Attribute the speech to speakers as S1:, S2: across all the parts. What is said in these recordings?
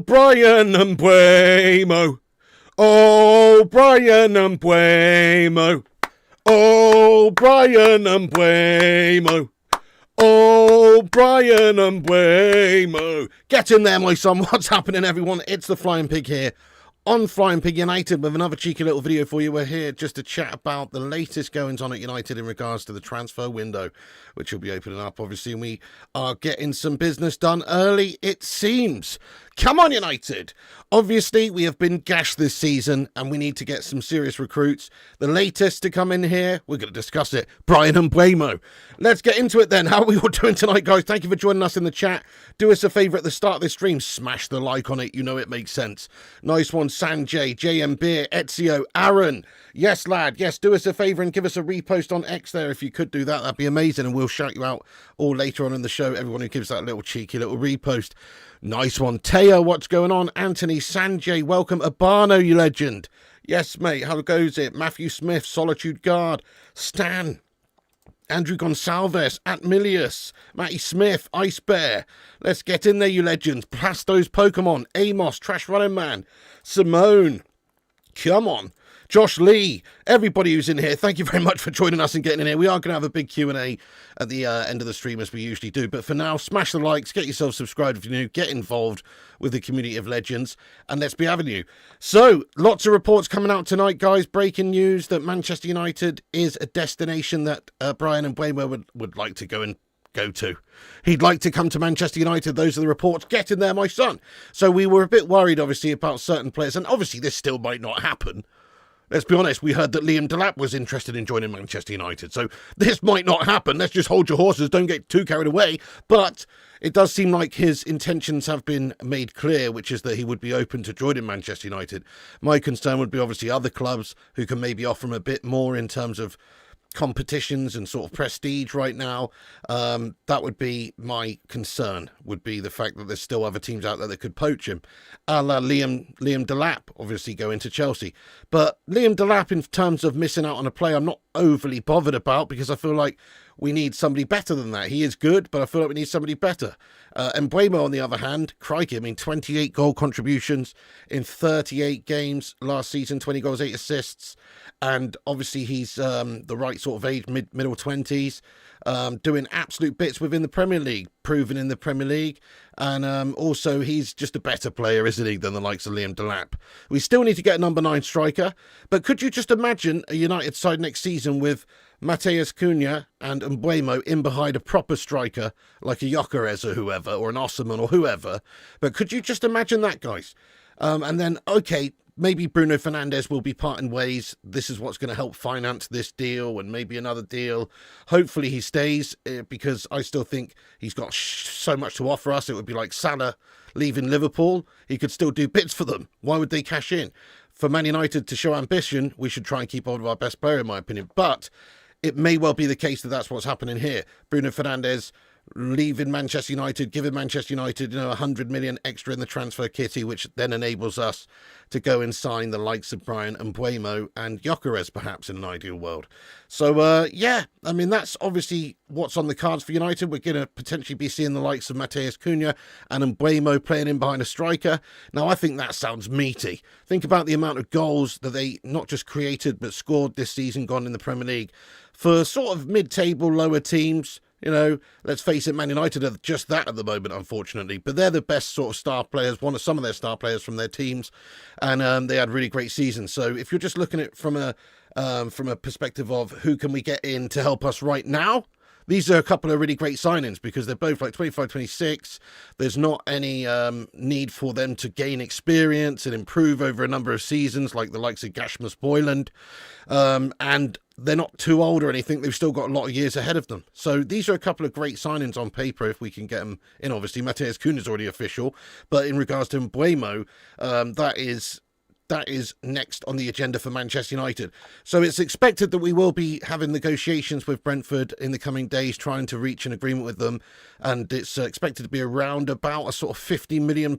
S1: Bryan and Mbuemo. Oh, Bryan and Mbuemo. Oh, Bryan and Mbuemo. Oh, Bryan and Mbuemo. Get in there, my son. What's happening, everyone? It's the Flying Pig here on Flying Pig United with another cheeky little video for you. We're here just to chat about the latest goings on at United in regards to the transfer window, which will be opening up, obviously, and we are getting some business done early, it seems. Come on, United! Obviously, we have been gashed this season, and we need to get some serious recruits. The latest to come in here, we're going to discuss it, Bryan and Mbeumo. Let's get into it then. How are we all doing tonight, guys? Thank you for joining us in the chat. Do us a favour at the start of this stream. Smash the like on it. You know it makes sense. Nice one, Sanjay, JM Beer, Ezio, Aaron. Yes, lad. Yes, do us a favour and give us a repost on X there. If you could do that, that'd be amazing, and we'll shout you out all later on in the show. Everyone who gives that little cheeky little repost. Nice one. Teo, what's going on? Anthony, Sanjay, welcome. Abano, you legend. Yes, mate, how goes it? Matthew Smith, Solitude Guard, Stan, Andrew Gonsalves, Atmilius, Matty Smith, Ice Bear. Let's get in there, you legends. Plasto's Pokemon, Amos, Trash Running Man, Simone. Come on. Josh Lee, everybody who's in here, thank you very much for joining us and getting in here. We are going to have a big Q&A at the end of the stream as we usually do. But for now, smash the likes, get yourself subscribed if you're new, get involved with the community of legends, and let's be having you. So, lots of reports coming out tonight, guys. Breaking news that Manchester United is a destination that Bryan and Mbeumo would like to go to. He'd like to come to Manchester United. Those are the reports. Get in there, my son. So we were a bit worried, obviously, about certain players, and obviously this still might not happen. Let's be honest, we heard that Liam Delap was interested in joining Manchester United, so this might not happen. Let's just hold your horses, don't get too carried away. But it does seem like his intentions have been made clear, which is that he would be open to joining Manchester United. My concern would be obviously other clubs who can maybe offer him a bit more in terms of competitions and sort of prestige right now. That would be my concern, would be the fact that there's still other teams out there that could poach him. A la Liam Delap, obviously going to Chelsea. But Liam Delap, in terms of missing out on a play, I'm not overly bothered about, because I feel like we need somebody better than that. He is good, but I feel like we need somebody better. And Mbuemo, on the other hand, crikey, I mean, 28 goal contributions in 38 games last season, 20 goals, 8 assists. And obviously he's the right sort of age, middle 20s, doing absolute bits within the Premier League, proven in the Premier League. And also he's just a better player, isn't he, than the likes of Liam Delap. We still need to get a number 9 striker. But could you just imagine a United side next season with Matheus Cunha and Mbuemo in behind a proper striker like a Gyokeres or whoever, or an Osman or whoever? But could you just imagine that, guys? And then, okay, maybe Bruno Fernandes will be parting ways. This is what's going to help finance this deal and maybe another deal. Hopefully he stays, because I still think he's got so much to offer us. It would be like Salah leaving Liverpool. He could still do bits for them. Why would they cash in? For Man United to show ambition, we should try and keep hold of our best player, in my opinion. But it may well be the case that that's what's happening here. Bruno Fernandes leaving Manchester United, giving Manchester United, 100 million extra in the transfer kitty, which then enables us to go and sign the likes of Bryan and Mbuemo and Gyokeres, perhaps, in an ideal world. So, yeah, I mean, that's obviously what's on the cards for United. We're going to potentially be seeing the likes of Matheus Cunha and Mbuemo playing in behind a striker. Now, I think that sounds meaty. Think about the amount of goals that they not just created, but scored this season gone in the Premier League. For sort of mid-table, lower teams, let's face it, Man United are just that at the moment, unfortunately. But they're the best sort of star players, some of their star players from their teams, and they had really great seasons. So if you're just looking at it from a perspective of who can we get in to help us right now, these are a couple of really great signings because they're both like 25, 26. There's not any need for them to gain experience and improve over a number of seasons like the likes of Rasmus Hojlund. And they're not too old or anything. They've still got a lot of years ahead of them. So these are a couple of great signings on paper if we can get them in. Obviously, Matheus Cunha is already official. But in regards to Mbuemo, that is next on the agenda for Manchester United. So it's expected that we will be having negotiations with Brentford in the coming days, trying to reach an agreement with them. And it's expected to be around about a sort of £50 million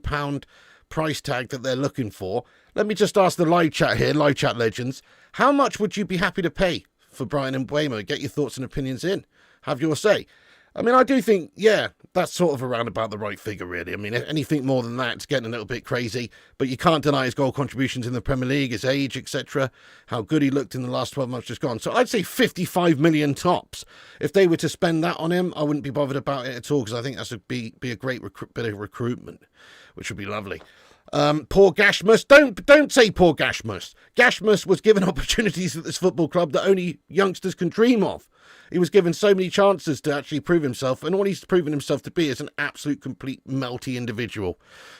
S1: price tag that they're looking for. Let me just ask the live chat here, live chat legends, how much would you be happy to pay for Bryan and Mbeumo? Get your thoughts and opinions in. Have your say. I mean, I do think, yeah, that's sort of around about the right figure, really. I mean, anything more than that, it's getting a little bit crazy. But you can't deny his goal contributions in the Premier League, his age, etc., how good he looked in the last 12 months just gone. So I'd say 55 million tops. If they were to spend that on him, I wouldn't be bothered about it at all, because I think that would be a great bit of recruitment, which would be lovely. Poor Gashmus. Don't say poor Gashmus. Gashmus was given opportunities at this football club that only youngsters can dream of. He was given so many chances to actually prove himself, and all he's proven himself to be is an absolute complete melty individual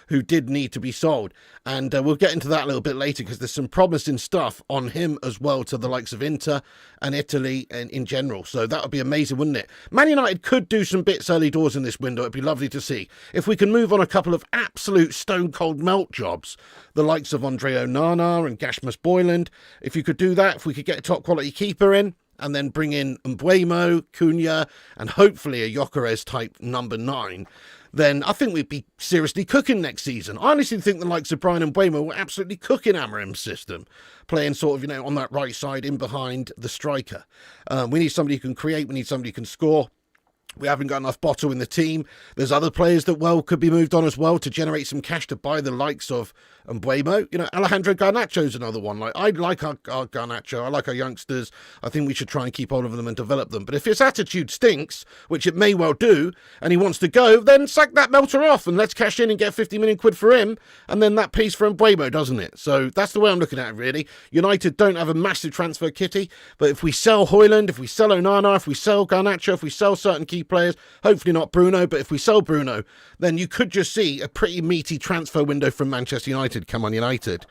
S1: who did need to be sold. And we'll get into that a little bit later because there's some promising stuff on him as well to the likes of Inter and Italy and in general. So that would be amazing, wouldn't it? Man United could do some bits early doors in this window. It'd be lovely to see. If we can move on a couple of absolute stone-cold melt jobs, the likes of Andre Onana and Rasmus Hojlund, if you could do that, if we could get a top-quality keeper in, and then bring in Mbuemo, Cunha, and hopefully a Gyokeres type number 9, then I think we'd be seriously cooking next season. I honestly think the likes of Bryan and Mbuemo were absolutely cooking Amorim's system, playing sort of, on that right side in behind the striker. We need somebody who can create, we need somebody who can score. We haven't got enough bottle in the team. There's other players that, could be moved on as well to generate some cash to buy the likes of Mbuemo. Alejandro Garnacho's another one. I like our Garnacho. I like our youngsters. I think we should try and keep hold of them and develop them. But if his attitude stinks, which it may well do, and he wants to go, then sack that melter off and let's cash in and get 50 million quid for him. And then that pays for Mbuemo, doesn't it? So that's the way I'm looking at it, really. United don't have a massive transfer kitty, but if we sell Hojlund, if we sell Onana, if we sell Garnacho, if we sell certain key players, hopefully not Bruno, but if we sell Bruno, then you could just see a pretty meaty transfer window from Manchester United come on United.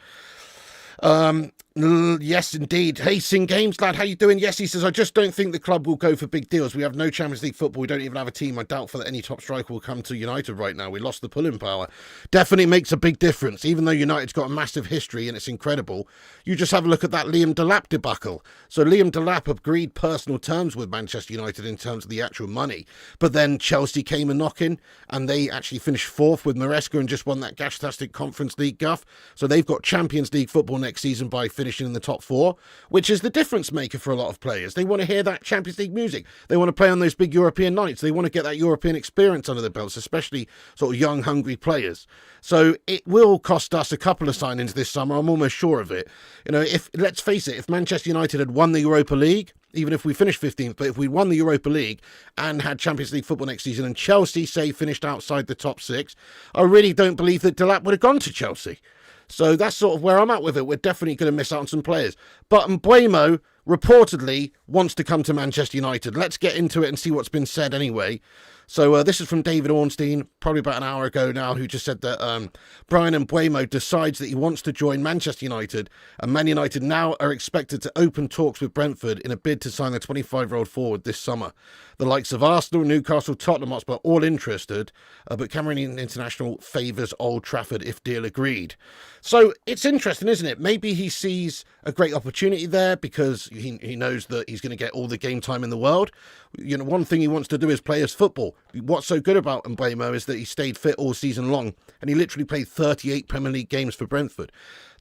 S1: Yes, indeed. Hey, Sing Games, lad, how you doing? Yes, he says, I just don't think the club will go for big deals. We have no Champions League football. We don't even have a team. I doubt for that any top striker will come to United right now. We lost the pulling power. Definitely makes a big difference. Even though United's got a massive history and it's incredible, you just have a look at that Liam Delap debacle. So Liam Delap agreed personal terms with Manchester United in terms of the actual money. But then Chelsea came a knocking and they actually finished fourth with Maresca and just won that gastastic Conference League guff. So they've got Champions League football next season by finishing in the top 4, which is the difference maker for a lot of players. They want to hear that Champions League music. They want to play on those big European nights. They want to get that European experience under their belts, especially sort of young, hungry players. So it will cost us a couple of signings this summer. I'm almost sure of it. If let's face it, if Manchester United had won the Europa League, even if we finished 15th, but if we won the Europa League and had Champions League football next season and Chelsea, say, finished outside the top 6, I really don't believe that Delap would have gone to Chelsea. So that's sort of where I'm at with it. We're definitely going to miss out on some players. But Mbuemo reportedly wants to come to Manchester United. Let's get into it and see what's been said anyway. So this is from David Ornstein, probably about an hour ago now, who just said that Bryan Mbuemo decides that he wants to join Manchester United, and Man United now are expected to open talks with Brentford in a bid to sign the 25-year-old forward this summer. The likes of Arsenal, Newcastle, Tottenham Hotspur all interested, but Cameroonian International favours Old Trafford if deal agreed. So it's interesting, isn't it? Maybe he sees a great opportunity there because he knows that he's going to get all the game time in the world. One thing he wants to do is play his football. What's so good about Mbeumo is that he stayed fit all season long and he literally played 38 Premier League games for Brentford.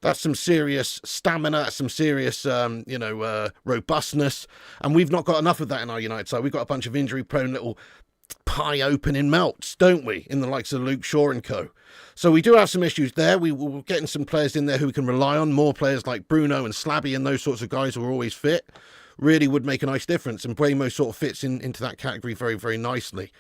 S1: That's some serious stamina, that's some serious, robustness. And we've not got enough of that in our United side. We've got a bunch of injury-prone little pie opening melts, don't we, in the likes of Luke Shaw and co. So we do have some issues there. We're getting some players in there who we can rely on, more players like Bruno and Slabby and those sorts of guys who are always fit. really would make a nice difference. And Mbuemo sort of fits into that category very, very nicely.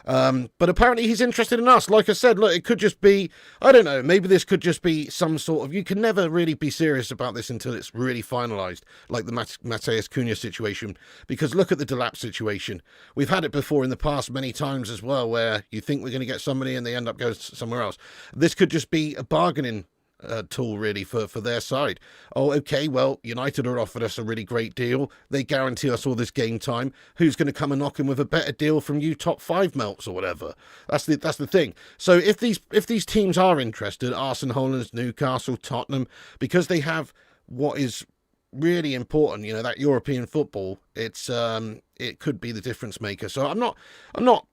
S1: But apparently he's interested in us. Like I said, look, it could just be, I don't know, maybe this could just be some sort of, you can never really be serious about this until it's really finalised, like the Matheus Cunha situation. Because look at the Delap situation. We've had it before in the past many times as well, where you think we're going to get somebody and they end up going somewhere else. This could just be a bargaining tool really for their side. Oh, okay, well, United are offered us a really great deal. They guarantee us all this game time. Who's going to come and knock in with a better deal from you top 5 melts or whatever? That's the thing. So if these teams are interested, Arsenal, Holland, Newcastle, Tottenham, because they have what is really important, that European football, it could be the difference maker. So I'm not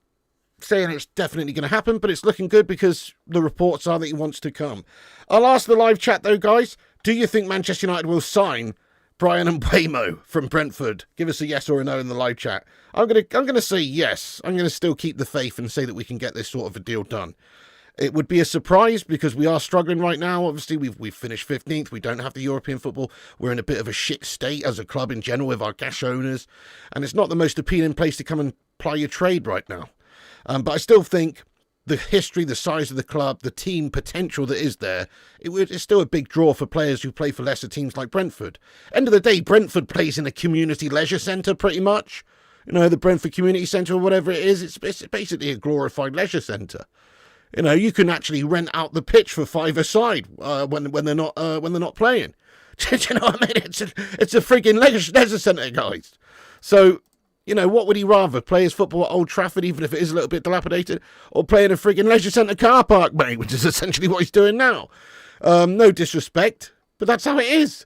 S1: saying it's definitely going to happen, but it's looking good because the reports are that he wants to come. I'll ask the live chat though, guys. Do you think Manchester United will sign Bryan and Mbeumo from Brentford? Give us a yes or a no in the live chat. I'm gonna say yes. I'm gonna still keep the faith and say that we can get this sort of a deal done. It would be a surprise because we are struggling right now. Obviously, we've finished 15th. We don't have the European football. We're in a bit of a shit state as a club in general with our cash owners, and it's not the most appealing place to come and ply your trade right now. But I still think the history, the size of the club, the team potential that is there, it's still a big draw for players who play for lesser teams like Brentford. End of the day, Brentford plays in a community leisure centre pretty much. The Brentford Community Centre or whatever it is, it's basically a glorified leisure centre. You can actually rent out the pitch for £5 a side when they're not playing. Do you know what I mean? It's a frigging leisure centre, guys. So, what would he rather? Play his football at Old Trafford, even if it is a little bit dilapidated, or play in a frigging leisure centre car park, mate, which is essentially what he's doing now. No disrespect, but that's how it is.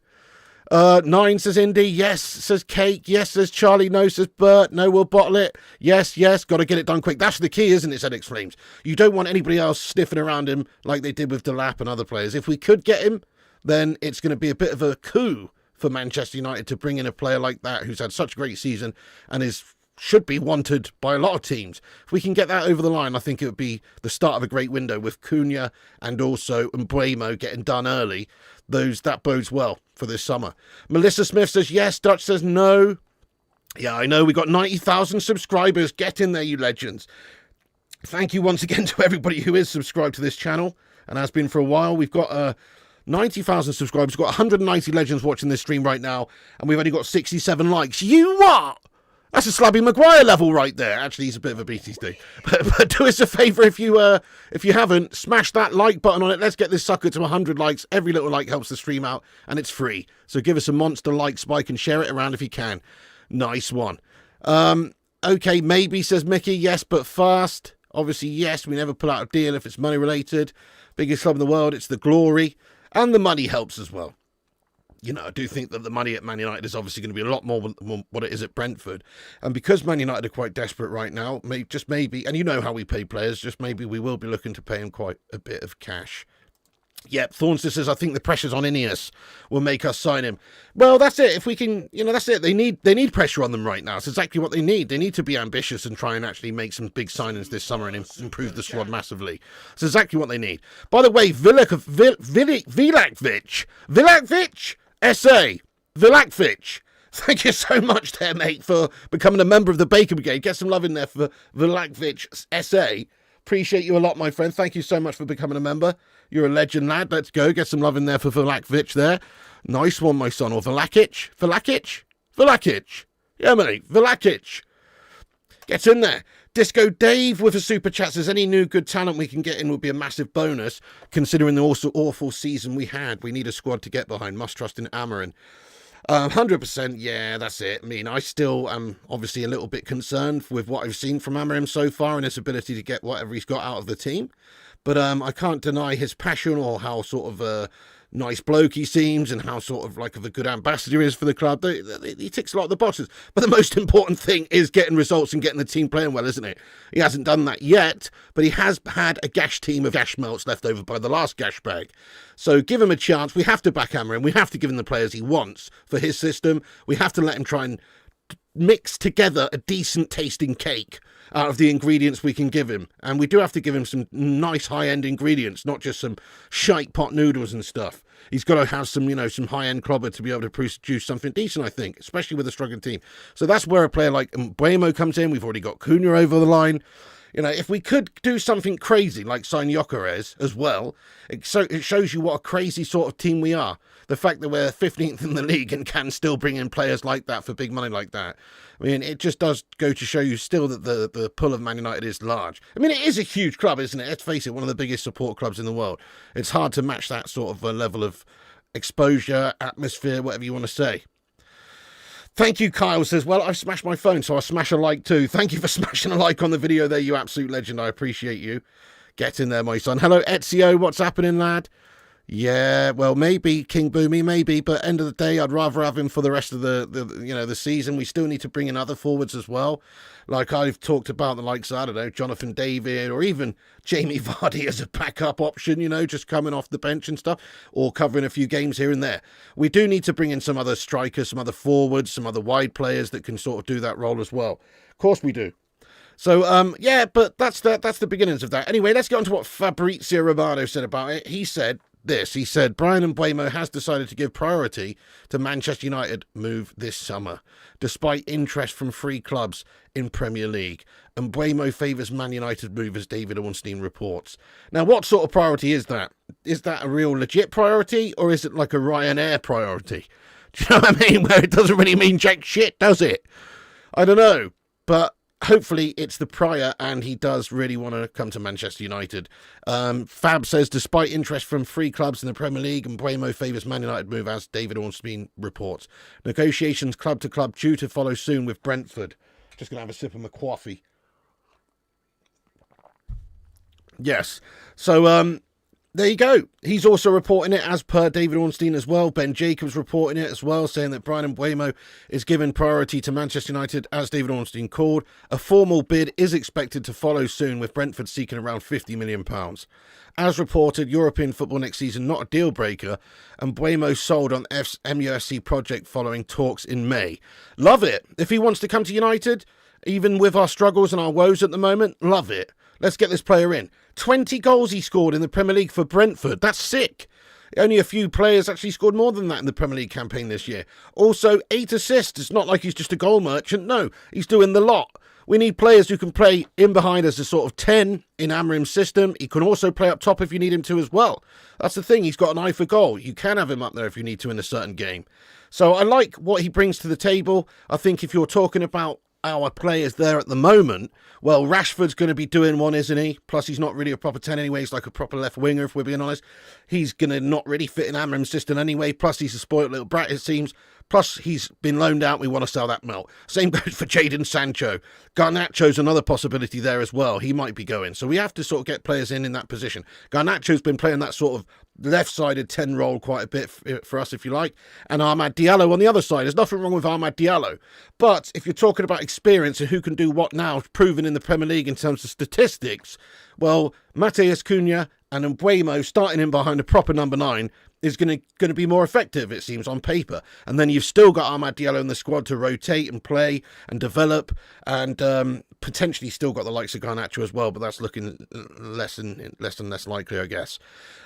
S1: 9 says Indy, yes, says Cake, yes, says Charlie, no, says Bert, no, we'll bottle it, yes, got to get it done quick. That's the key, isn't it, said X Flames? You don't want anybody else sniffing around him like they did with Delap and other players. If we could get him, then it's going to be a bit of a coup for Manchester United to bring in a player like that who's had such a great season and should be wanted by a lot of teams. If we can get that over the line, I think it would be the start of a great window with Cunha and also Mbuemo getting done early. That bodes well for this summer. Melissa Smith says yes. Dutch says no. Yeah, I know. We got 90,000 subscribers. Get in there, you legends. Thank you once again to everybody who is subscribed to this channel and has been for a while. We've got 90,000 subscribers. We've got 190 legends watching this stream right now, and we've only got 67 likes. You what? That's a Slabby Maguire level right there. Actually, he's a bit of a BTD. But do us a favour if you haven't, smash that like button on it. Let's get this sucker to 100 likes. Every little like helps the stream out, and it's free. So give us a monster like spike and share it around if you can. Nice one. Okay, maybe, says Mickey. Yes, but fast. Obviously, yes, we never pull out a deal if it's money related. Biggest club in the world, it's the glory. And the money helps as well. I do think that the money at Man United is obviously going to be a lot more than what it is at Brentford. And because Man United are quite desperate right now, just maybe, and you know how we pay players, just maybe we will be looking to pay him quite a bit of cash. Yep, Thornster says, I think the pressures on Ineos will make us sign him. Well, that's it. If we can, that's it. They need pressure on them right now. It's exactly what they need. They need to be ambitious and try and actually make some big signings this summer and improve the squad massively. It's exactly what they need. By the way, Vilakvic, SA, Vilakvic. Thank you so much there, mate, for becoming a member of the Baker Brigade. Get some love in there for Vilakvic, SA. Appreciate you a lot, my friend. Thank you so much for becoming a member. You're a legend, lad. Let's go. Get some love in there for Vilakvic there. Nice one, my son. Or Vlakic. Yeah, mate. Vlakic. Gets in there. Disco Dave with a super chat says, any new good talent we can get in would be a massive bonus, considering the also awful season we had. We need a squad to get behind. Must trust in Amarin. 100%, yeah, that's it. I mean, I still am obviously a little bit concerned with what I've seen from Amarim so far and his ability to get whatever he's got out of the team. But I can't deny his passion or how sort of nice bloke he seems and how sort of like of a good ambassador he is for the club. He ticks a lot of the boxes. But the most important thing is getting results and getting the team playing well, isn't it? He hasn't done that yet, but he has had a gash team of gash melts left over by the last gash bag. So give him a chance. We have to back hammer him. We have to give him the players he wants for his system. We have to let him try and mix together a decent tasting cake out of the ingredients we can give him. And we do have to give him some nice high-end ingredients, not just some shite pot noodles and stuff. He's got to have some, some high-end clobber to be able to produce something decent, I think, especially with a struggling team. So that's where a player like Mbuemo comes in. We've already got Cunha over the line. If we could do something crazy like sign Gyokeres as well, it shows you what a crazy sort of team we are. The fact that we're 15th in the league and can still bring in players like that for big money like that. I mean, it just does go to show you still that the pull of Man United is large. I mean, it is a huge club, isn't it? Let's face it, one of the biggest support clubs in the world. It's hard to match that sort of level of exposure, atmosphere, whatever you want to say. Thank you, Kyle says, well, I've smashed my phone, so I'll smash a like too. Thank you for smashing a like on the video there, you absolute legend. I appreciate you. Get in there, my son. Hello, Ezio. What's happening, lad? Yeah, well, maybe King Boomy, maybe, but end of the day, I'd rather have him for the rest of the season. We still need to bring in other forwards as well. Like I've talked about the likes of, I don't know, Jonathan David or even Jamie Vardy as a backup option, just coming off the bench and stuff, or covering a few games here and there. We do need to bring in some other strikers, some other forwards, some other wide players that can sort of do that role as well. Of course we do. So, yeah, but that's the beginnings of that. Anyway, let's get on to what Fabrizio Romano said about it. He said, Bryan Mbeumo has decided to give priority to Manchester United move this summer, despite interest from 3 clubs in Premier League. And Mbeumo favours Man United move, as David Ornstein reports. Now, what sort of priority is that? Is that a real legit priority, or is it like a Ryanair priority? Do you know what I mean? Where it doesn't really mean jack shit, does it? I don't know, but hopefully it's the prior and he does really want to come to Manchester United. Fab says, despite interest from 3 clubs in the Premier League, Mbuemo favours Man United move, as David Ornstein reports. Negotiations club to club due to follow soon with Brentford. Just going to have a sip of my coffee. Yes. So, there you go. He's also reporting it as per David Ornstein as well. Ben Jacobs reporting it as well, saying that Bryan Mbeumo is given priority to Manchester United, as David Ornstein called. A formal bid is expected to follow soon, with Brentford seeking around £50 million. As reported, European football next season not a deal breaker, and Mbeumo sold on MUFC project following talks in May. Love it. If he wants to come to United, even with our struggles and our woes at the moment, love it. Let's get this player in. 20 goals he scored in the Premier League for Brentford. That's sick. Only a few players actually scored more than that in the Premier League campaign this year. Also, 8 assists. It's not like he's just a goal merchant. No, he's doing the lot. We need players who can play in behind as a sort of 10 in Amorim's system. He can also play up top if you need him to as well. That's the thing. He's got an eye for goal. You can have him up there if you need to in a certain game. So I like what he brings to the table. I think if you're talking about our players there at the moment, well, Rashford's going to be doing one, isn't he? Plus, he's not really a proper 10 anyway. He's like a proper left winger, if we're being honest. He's going to not really fit in Amorim's system anyway. Plus, he's a spoiled little brat, it seems. Plus, he's been loaned out. We want to sell that melt. Same goes for Jadon Sancho. Garnacho's another possibility there as well. He might be going. So we have to sort of get players in that position. Garnacho's been playing that sort of left-sided 10 role quite a bit for us, if you like. And Amad Diallo on the other side. There's nothing wrong with Amad Diallo. But if you're talking about experience and who can do what now, proven in the Premier League in terms of statistics, well, Matheus Cunha and Mbuemo starting in behind a proper number 9 is going to be more effective, it seems, on paper. And then you've still got Amad Diallo in the squad to rotate and play and develop, and potentially still got the likes of Garnacho as well, but that's looking less and less likely, I guess.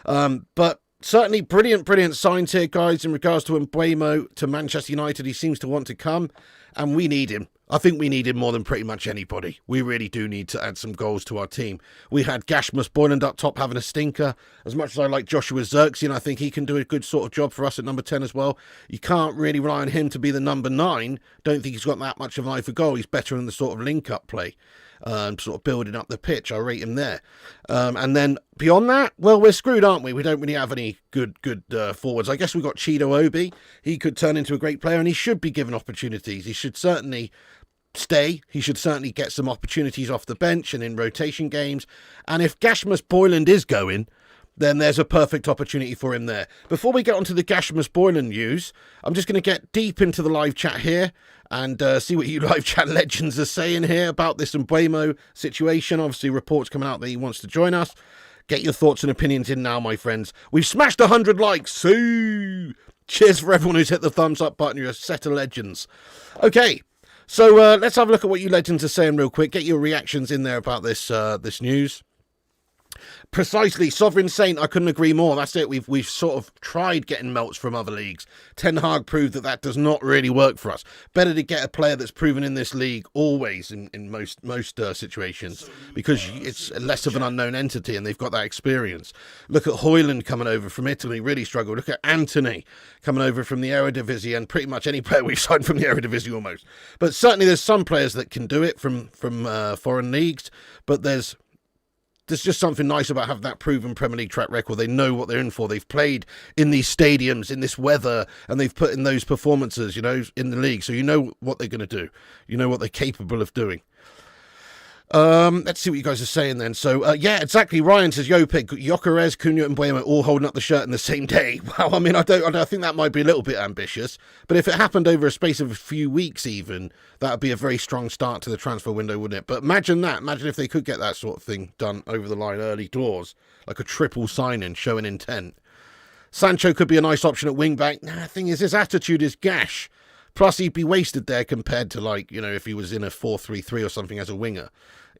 S1: But certainly brilliant signs here, guys, in regards to Mbuemo to Manchester United. He seems to want to come, and we need him. I think we need him more than pretty much anybody. We really do need to add some goals to our team. We had Rasmus Hojlund up top having a stinker. As much as I like Joshua Zirkzee, I think he can do a good sort of job for us at number 10 as well. You can't really rely on him to be the number 9. Don't think he's got that much of an eye for goal. He's better in the sort of link-up play. Sort of building up the pitch. I rate him there. And then beyond that, well, we're screwed, aren't we? We don't really have any good forwards. I guess we've got Chido Obi. He could turn into a great player, and he should be given opportunities. He should certainly stay. He should certainly get some opportunities off the bench and in rotation games. And if Rasmus Hojlund is going, then there's a perfect opportunity for him there. Before we get onto the Rasmus Hojlund news, I'm just going to get deep into the live chat here and see what you live chat legends are saying here about this Mbuemo situation. Obviously, reports coming out that he wants to join us. Get your thoughts and opinions in now, my friends. We've smashed 100 likes. So cheers for everyone who's hit the thumbs up button. You're a set of legends. Okay. So let's have a look at what you legends are saying real quick. Get your reactions in there about this news. Precisely, Sovereign Saint, I couldn't agree more. That's it. We've sort of tried getting melts from other leagues. Ten Hag proved that does not really work for us. Better to get a player that's proven in this league always in most situations, because it's less of an unknown entity and they've got that experience. Look at Hojlund coming over from Italy, really struggled. Look at Anthony coming over from the Eredivisie, and pretty much any player we've signed from the Eredivisie almost. But certainly there's some players that can do it from foreign leagues, but there's just something nice about having that proven Premier League track record. They know what they're in for. They've played in these stadiums, in this weather, and they've put in those performances, in the league. So you know what they're going to do. You know what they're capable of doing. Let's see what you guys are saying then. So, yeah, exactly. Ryan says, yo, pick Gyokeres, Cunha and Mbuemo all holding up the shirt in the same day. Well, I mean, I think that might be a little bit ambitious, but if it happened over a space of a few weeks even, that would be a very strong start to the transfer window, wouldn't it? But imagine that. Imagine if they could get that sort of thing done over the line early doors, like a triple sign-in showing intent. Sancho could be a nice option at wing-back. Nah, the thing is, his attitude is gash. Plus, he'd be wasted there compared to, if he was in a 4-3-3 or something as a winger.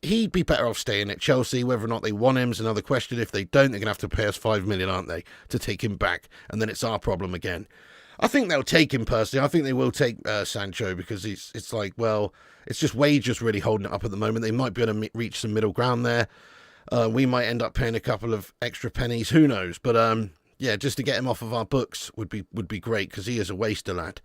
S1: He'd be better off staying at Chelsea. Whether or not they want him is another question. If they don't, they're going to have to pay us $5 million, aren't they, to take him back? And then it's our problem again. I think they'll take him personally. I think they will take Sancho, because it's just wages really holding it up at the moment. They might be able to reach some middle ground there. We might end up paying a couple of extra pennies. Who knows? But yeah, just to get him off of our books would be great, because he is a waster lad.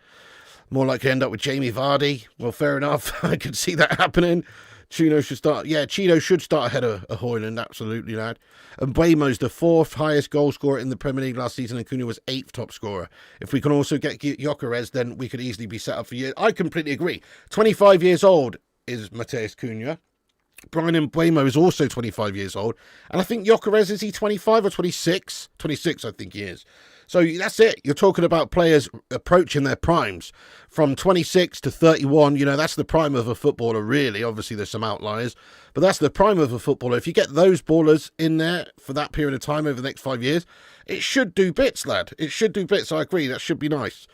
S1: More likely to end up with Jamie Vardy. Well, fair enough. I could see that happening. Chino should start. Yeah, Chino should start ahead of Hojlund, absolutely, lad. And Mbuemo's the 4th highest goal scorer in the Premier League last season, and Cunha was 8th top scorer. If we can also get Gyokeres, then we could easily be set up for years. I completely agree. 25 years old is Matheus Cunha. Bryan Mbeumo is also 25 years old. And I think Gyokeres, is he 25 or 26? 26, I think he is. So that's it. You're talking about players approaching their primes from 26 to 31. That's the prime of a footballer, really. Obviously, there's some outliers, but that's the prime of a footballer. If you get those ballers in there for that period of time over the next 5 years, it should do bits, lad. It should do bits. I agree. That should be nice.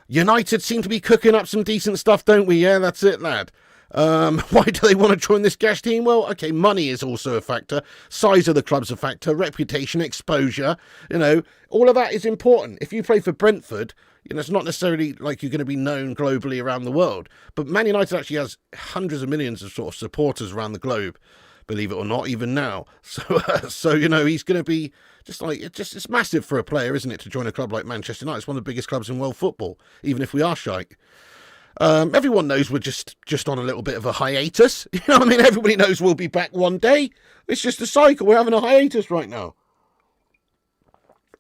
S1: United seem to be cooking up some decent stuff, don't we? Yeah, that's it, lad. Why do they want to join this gash team? Well, okay, money is also a factor. Size of the club's a factor. Reputation, exposure, all of that is important. If you play for Brentford, it's not necessarily like you're going to be known globally around the world. But Man United actually has hundreds of millions of sort of supporters around the globe, believe it or not, even now. So he's going to be it's massive for a player, isn't it, to join a club like Manchester United? It's one of the biggest clubs in world football, even if we are shite. Everyone knows we're just on a little bit of a hiatus. Everybody knows we'll be back one day. It's just a cycle. We're having a hiatus right now.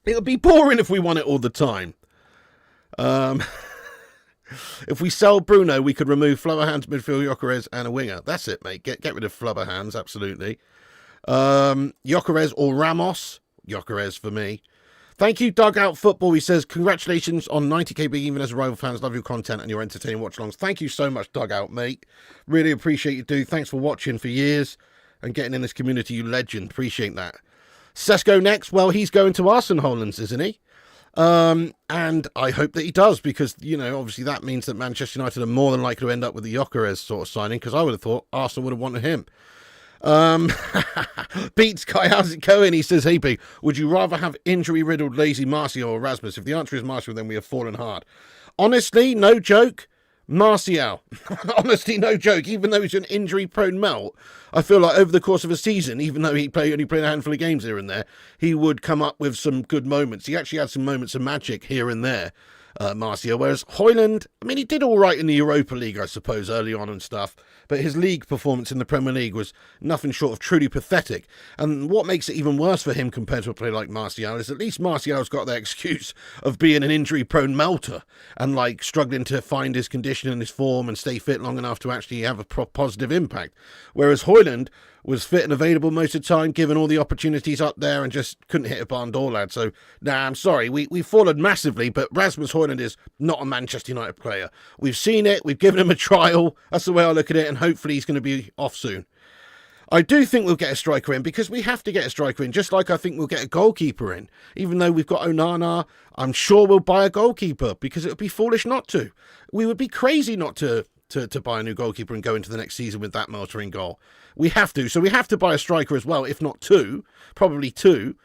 S1: It would be boring if we won it all the time. If we sell Bruno, we could remove Flubberhands, midfield, Gyokeres, and a winger. That's it, mate. Get rid of Flubberhands, absolutely. Gyokeres or Ramos. Gyokeres for me. Thank you, Dugout Football. He says, congratulations on 90k being even as a rival fans. Love your content and your entertaining watch-alongs. Thank you so much, Dugout, mate. Really appreciate you, dude. Thanks for watching for years and getting in this community, you legend. Appreciate that. Sesko next. Well, he's going to Arsenal, Hojlund, isn't he? And I hope that he does, because, obviously that means that Manchester United are more than likely to end up with the Gyokeres sort of signing, because I would have thought Arsenal would have wanted him. Beats Kai, how's it going? He says, hey B, would you rather have injury-riddled lazy Martial or Rasmus? If the answer is Martial, then we have fallen hard. Honestly, no joke, Martial. Honestly, no joke. Even though he's an injury-prone melt, I feel like over the course of a season, even though he only played a handful of games here and there, he would come up with some good moments. He actually had some moments of magic here and there, Martial. Whereas Hojlund, he did all right in the Europa League, I suppose, early on and stuff. But his league performance in the Premier League was nothing short of truly pathetic. And what makes it even worse for him compared to a player like Martial is at least Martial's got that excuse of being an injury-prone melter and struggling to find his condition and his form and stay fit long enough to actually have a positive impact. Whereas Hojlund was fit and available most of the time, given all the opportunities up there, and just couldn't hit a barn door, lad. So, I'm sorry. We've fallen massively, but Rasmus Hojlund is not a Manchester United player. We've seen it. We've given him a trial. That's the way I look at it, and hopefully he's going to be off soon. I do think we'll get a striker in, because we have to get a striker in, just like I think we'll get a goalkeeper in. Even though we've got Onana, I'm sure we'll buy a goalkeeper, because it would be foolish not to. We would be crazy not to to buy a new goalkeeper and go into the next season with that Melter in goal. We have to. So we have to buy a striker as well, if not two, probably two.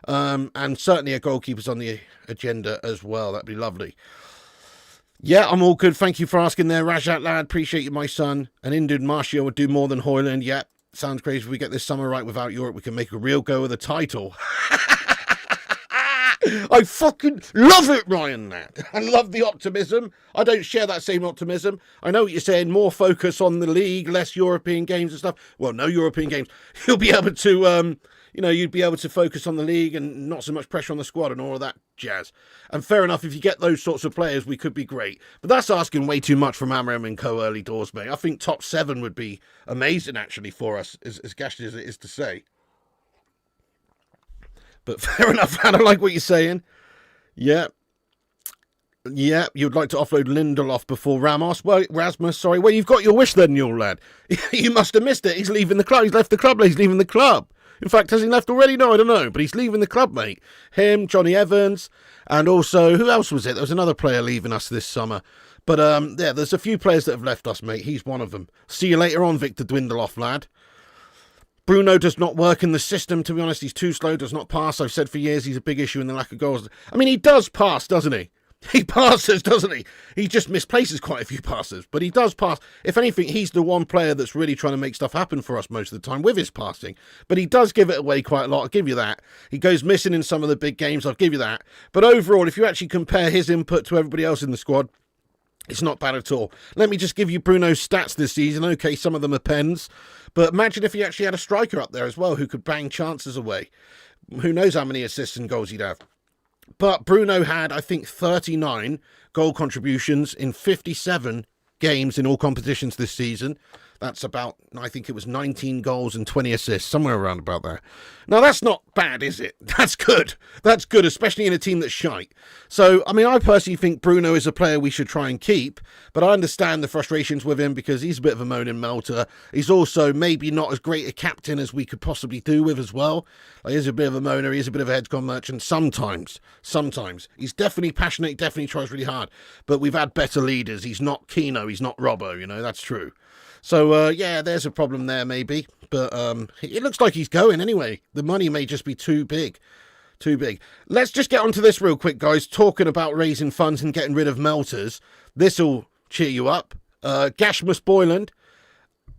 S1: And certainly a goalkeeper's on the agenda as well. That'd be lovely. Yeah, I'm all good. Thank you for asking there, Rajat lad. Appreciate you, my son. And Indud Martial would do more than Hojlund. Yeah, sounds crazy. If we get this summer right without Europe, we can make a real go of the title. I fucking love it, Ryan, that. I love the optimism. I don't share that same optimism. I know what you're saying, more focus on the league, less European games and stuff. Well, no European games. You'll be able to, you'd be able to focus on the league and not so much pressure on the squad and all of that jazz. And fair enough, if you get those sorts of players, we could be great. But that's asking way too much from Amram and co early doors, mate. I think top 7 would be amazing, actually, for us, as gashy as it is to say. But fair enough, I don't like what you're saying. Yeah. Yeah, you'd like to offload Lindelof before Ramos. Well, Rasmus, sorry. Well, you've got your wish then, you lad. You must have missed it. He's leaving the club. He's left the club. He's leaving the club. In fact, has he left already? No, I don't know. But he's leaving the club, mate. Him, Johnny Evans, and also, who else was it? There was another player leaving us this summer. But, yeah, there's a few players that have left us, mate. He's one of them. See you later on, Victor Dwindleoff, lad. Bruno does not work in the system, to be honest. He's too slow, does not pass. I've said for years he's a big issue in the lack of goals. I mean, he does pass, doesn't he? He passes, doesn't he? He just misplaces quite a few passes, but he does pass. If anything, he's the one player that's really trying to make stuff happen for us most of the time with his passing. But he does give it away quite a lot, I'll give you that. He goes missing in some of the big games, I'll give you that. But overall, if you actually compare his input to everybody else in the squad, it's not bad at all. Let me just give you Bruno's stats this season. Okay, some of them are pens. But imagine if he actually had a striker up there as well who could bang chances away. Who knows how many assists and goals he'd have. But Bruno had, I think, 39 goal contributions in 57 games in all competitions this season. That's about, I think it was 19 goals and 20 assists, somewhere around about there. Now, that's not bad, is it? That's good. That's good, especially in a team that's shite. So, I mean, I personally think Bruno is a player we should try and keep, but I understand the frustrations with him because he's a bit of a moaning melter. He's also maybe not as great a captain as we could possibly do with as well. He's a bit of a moaner. He's a bit of a heads-gone merchant sometimes. He's definitely passionate. He definitely tries really hard, but we've had better leaders. He's not Keno. He's not Robbo, that's true. So, yeah, there's a problem there, maybe. But it looks like he's going anyway. The money may just be too big. Too big. Let's just get onto this real quick, guys. Talking about raising funds and getting rid of melters. This'll cheer you up. Rasmus Hojlund.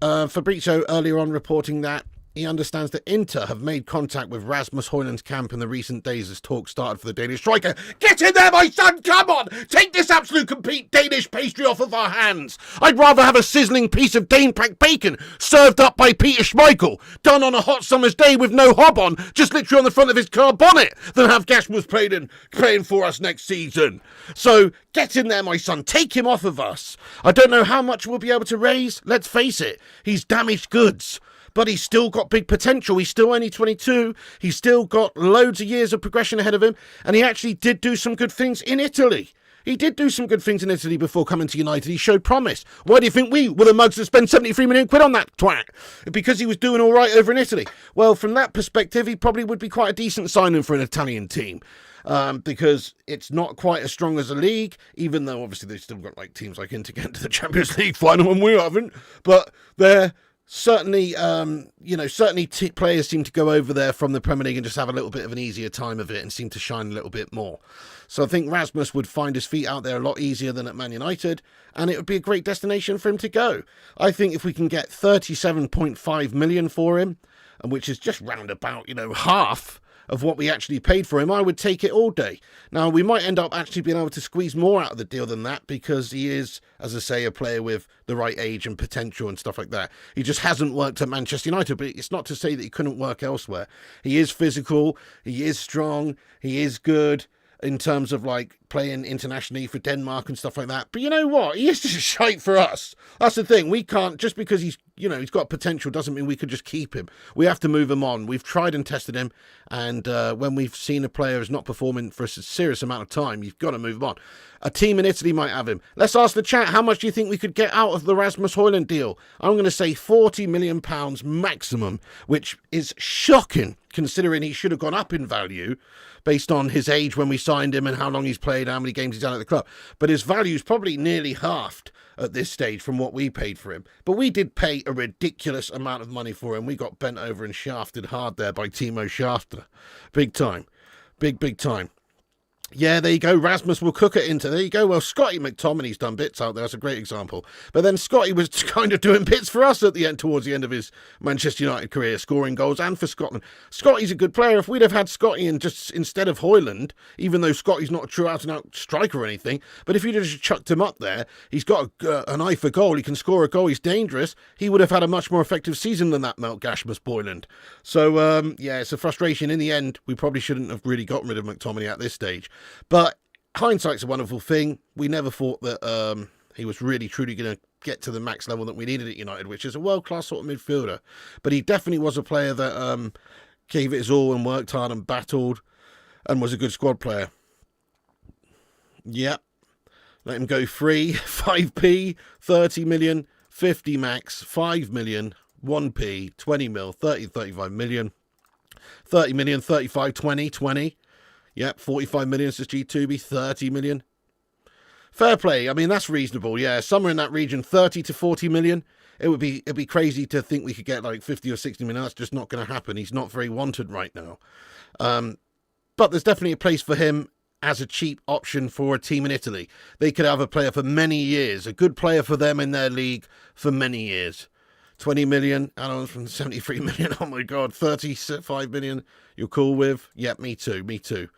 S1: Fabrizio earlier on reporting that he understands that Inter have made contact with Rasmus Hojlund's camp in the recent days as talk started for the Danish striker. Get in there, my son! Come on! Take this absolute complete Danish pastry off of our hands! I'd rather have a sizzling piece of Danepack bacon served up by Peter Schmeichel, done on a hot summer's day with no hob on, just literally on the front of his car bonnet, than have Rasmus playing for us next season. So, get in there, my son. Take him off of us. I don't know how much we'll be able to raise. Let's face it. He's damaged goods. But he's still got big potential. He's still only 22. He's still got loads of years of progression ahead of him. And he actually did do some good things in Italy. He did do some good things in Italy before coming to United. He showed promise. Why do you think we were the mugs to spend 73 million quid on that twat? Because he was doing all right over in Italy. Well, from that perspective, he probably would be quite a decent signing for an Italian team. Because it's not quite as strong as a league, even though obviously they've still got teams like Inter getting to the Champions League final and we haven't. But they're certainly, players seem to go over there from the Premier League and just have a little bit of an easier time of it and seem to shine a little bit more. So I think Rasmus would find his feet out there a lot easier than at Man United, and it would be a great destination for him to go. I think if we can get 37.5 million for him, and which is just round about, half of what we actually paid for him, I would take it all day. Now, we might end up actually being able to squeeze more out of the deal than that because he is, as I say, a player with the right age and potential and stuff like that. He just hasn't worked at Manchester United, but it's not to say that he couldn't work elsewhere. He is physical, he is strong, he is good in terms of playing internationally for Denmark and stuff like that. But you know what? He is just shite for us. That's the thing. We can't, just because he's got potential doesn't mean we could just keep him. We have to move him on. We've tried and tested him. And when we've seen a player is not performing for a serious amount of time, you've got to move him on. A team in Italy might have him. Let's ask the chat, how much do you think we could get out of the Rasmus Hojlund deal? I'm going to say £40 million maximum, which is shocking considering he should have gone up in value based on his age when we signed him and how long he's played played, how many games he's done at the club. But his value's probably nearly halved at this stage from what we paid for him. But we did pay a ridiculous amount of money for him. We got bent over and shafted hard there by Timo Schafter. Big time. Big time. Yeah, there you go. Rasmus will cook it into. There you go. Well, Scotty McTominay's done bits out there. That's a great example. But then Scotty was kind of doing bits for us at the end, towards the end of his Manchester United career, scoring goals and for Scotland. Scotty's a good player. If we'd have had Scotty in just instead of Hojlund, even though Scotty's not a true out-and-out striker or anything, but if you'd have just chucked him up there, he's got an eye for goal. He can score a goal. He's dangerous. He would have had a much more effective season than that Rasmus Hojlund. So, yeah, it's a frustration. In the end, we probably shouldn't have really gotten rid of McTominay at this stage. But hindsight's a wonderful thing. We never thought that he was really, truly going to get to the max level that we needed at United, which is a world-class sort of midfielder. But he definitely was a player that gave it his all and worked hard and battled and was a good squad player. Yep. Let him go free. 5p, 30 million, 50 max, 5 million, 1p, 20 mil, 30, 35 million, 30 million, 35, 20, 20. Yep, 45 million says G2B, 30 million. Fair play. I mean, that's reasonable. Yeah, somewhere in that region, 30 to 40 million. It'd be crazy to think we could get like 50 or 60 million. That's just not going to happen. He's not very wanted right now. But there's definitely a place for him as a cheap option for a team in Italy. They could have a player for many years, a good player for them in their league for many years. 20 million, and from 73 million. Oh my God, 35 million. You're cool with? Yep, me too.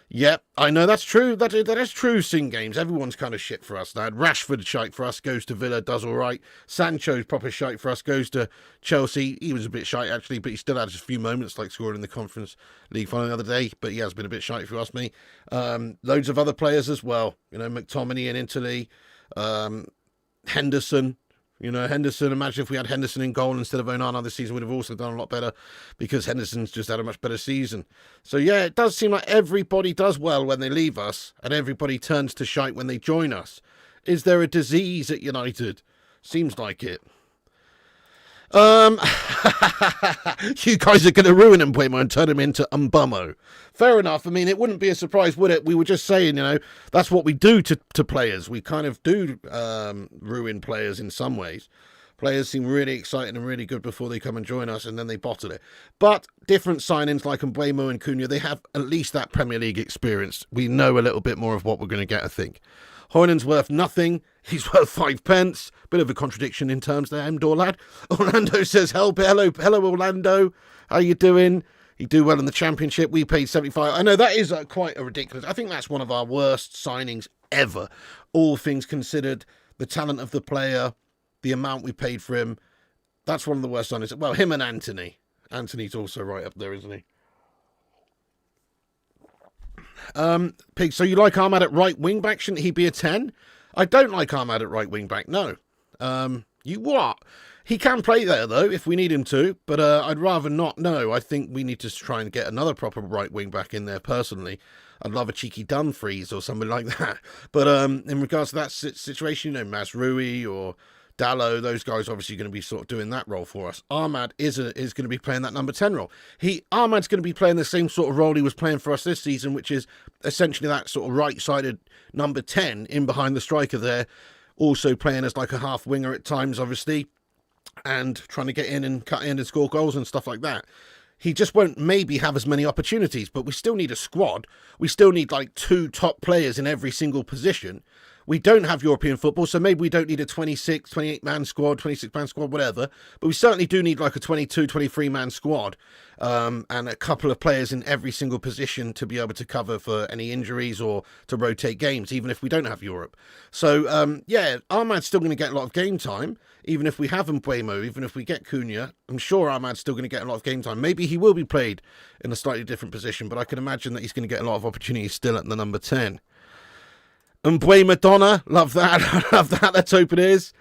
S1: Yep, I know that's true. That is true, Sing Games. Everyone's kind of shit for us now. Rashford shite for us, goes to Villa, does all right. Sancho's proper shite for us, goes to Chelsea. He was a bit shite, actually, but he still had just a few moments, like scoring in the Conference League final the other day. But he has been a bit shite, if you ask me. Loads of other players as well. You know, McTominay in Italy. Henderson. You know, Henderson, imagine if we had Henderson in goal instead of Onana this season, would have also done a lot better because Henderson's just had a much better season. So, yeah, it does seem like everybody does well when they leave us and everybody turns to shite when they join us. Is there a disease at United? Seems like it. You guys are going to ruin Mbuemo and turn him into Mbeumo. Fair enough. I mean, it wouldn't be a surprise, would it? We were just saying, you know, that's what we do to players. We kind of do ruin players in some ways. Players seem really exciting and really good before they come and join us, and then they bottle it. But different signings like Mbuemo and Cunha, they have at least that Premier League experience. We know a little bit more of what we're going to get, I think. Hojlund's worth nothing. He's worth 5 pence. Bit of a contradiction in terms there, lad. Orlando says, hello, Orlando. How you doing? You do well in the Championship. We paid 75. I know that is quite a ridiculous. I think that's one of our worst signings ever. All things considered, the talent of the player, the amount we paid for him. That's one of the worst signings. Well, him and Anthony. Anthony's also right up there, isn't he? Pig, so you like Ahmad at right wing back? Shouldn't he be a 10? I don't like Ahmad at right wing back, no. You what? He can play there, though, if we need him to, but I'd rather not. No, I think we need to try and get another proper right wing back in there, personally. I'd love a cheeky Dumfries or something like that. But in regards to that situation, you know, Mazraoui or Dalot, those guys obviously going to be sort of doing that role for us. Ahmad is going to be playing that number 10 role. Ahmad's going to be playing the same sort of role he was playing for us this season, which is essentially that sort of right-sided number 10 in behind the striker there, also playing as like a half winger at times, obviously, and trying to get in and cut in and score goals and stuff like that. He just won't maybe have as many opportunities, but we still need a squad. We still need like 2 top players in every single position. We don't have European football, so maybe we don't need a 26, 28-man squad, 26-man squad, whatever. But we certainly do need like a 22, 23-man squad and a couple of players in every single position to be able to cover for any injuries or to rotate games, even if we don't have Europe. So, yeah, Ahmad's still going to get a lot of game time, even if we have Mbuemo, even if we get Cunha. I'm sure Ahmad's still going to get a lot of game time. Maybe he will be played in a slightly different position, but I can imagine that he's going to get a lot of opportunities still at the number 10. Mbuemo Madonna, love that, love that, let's hope it is.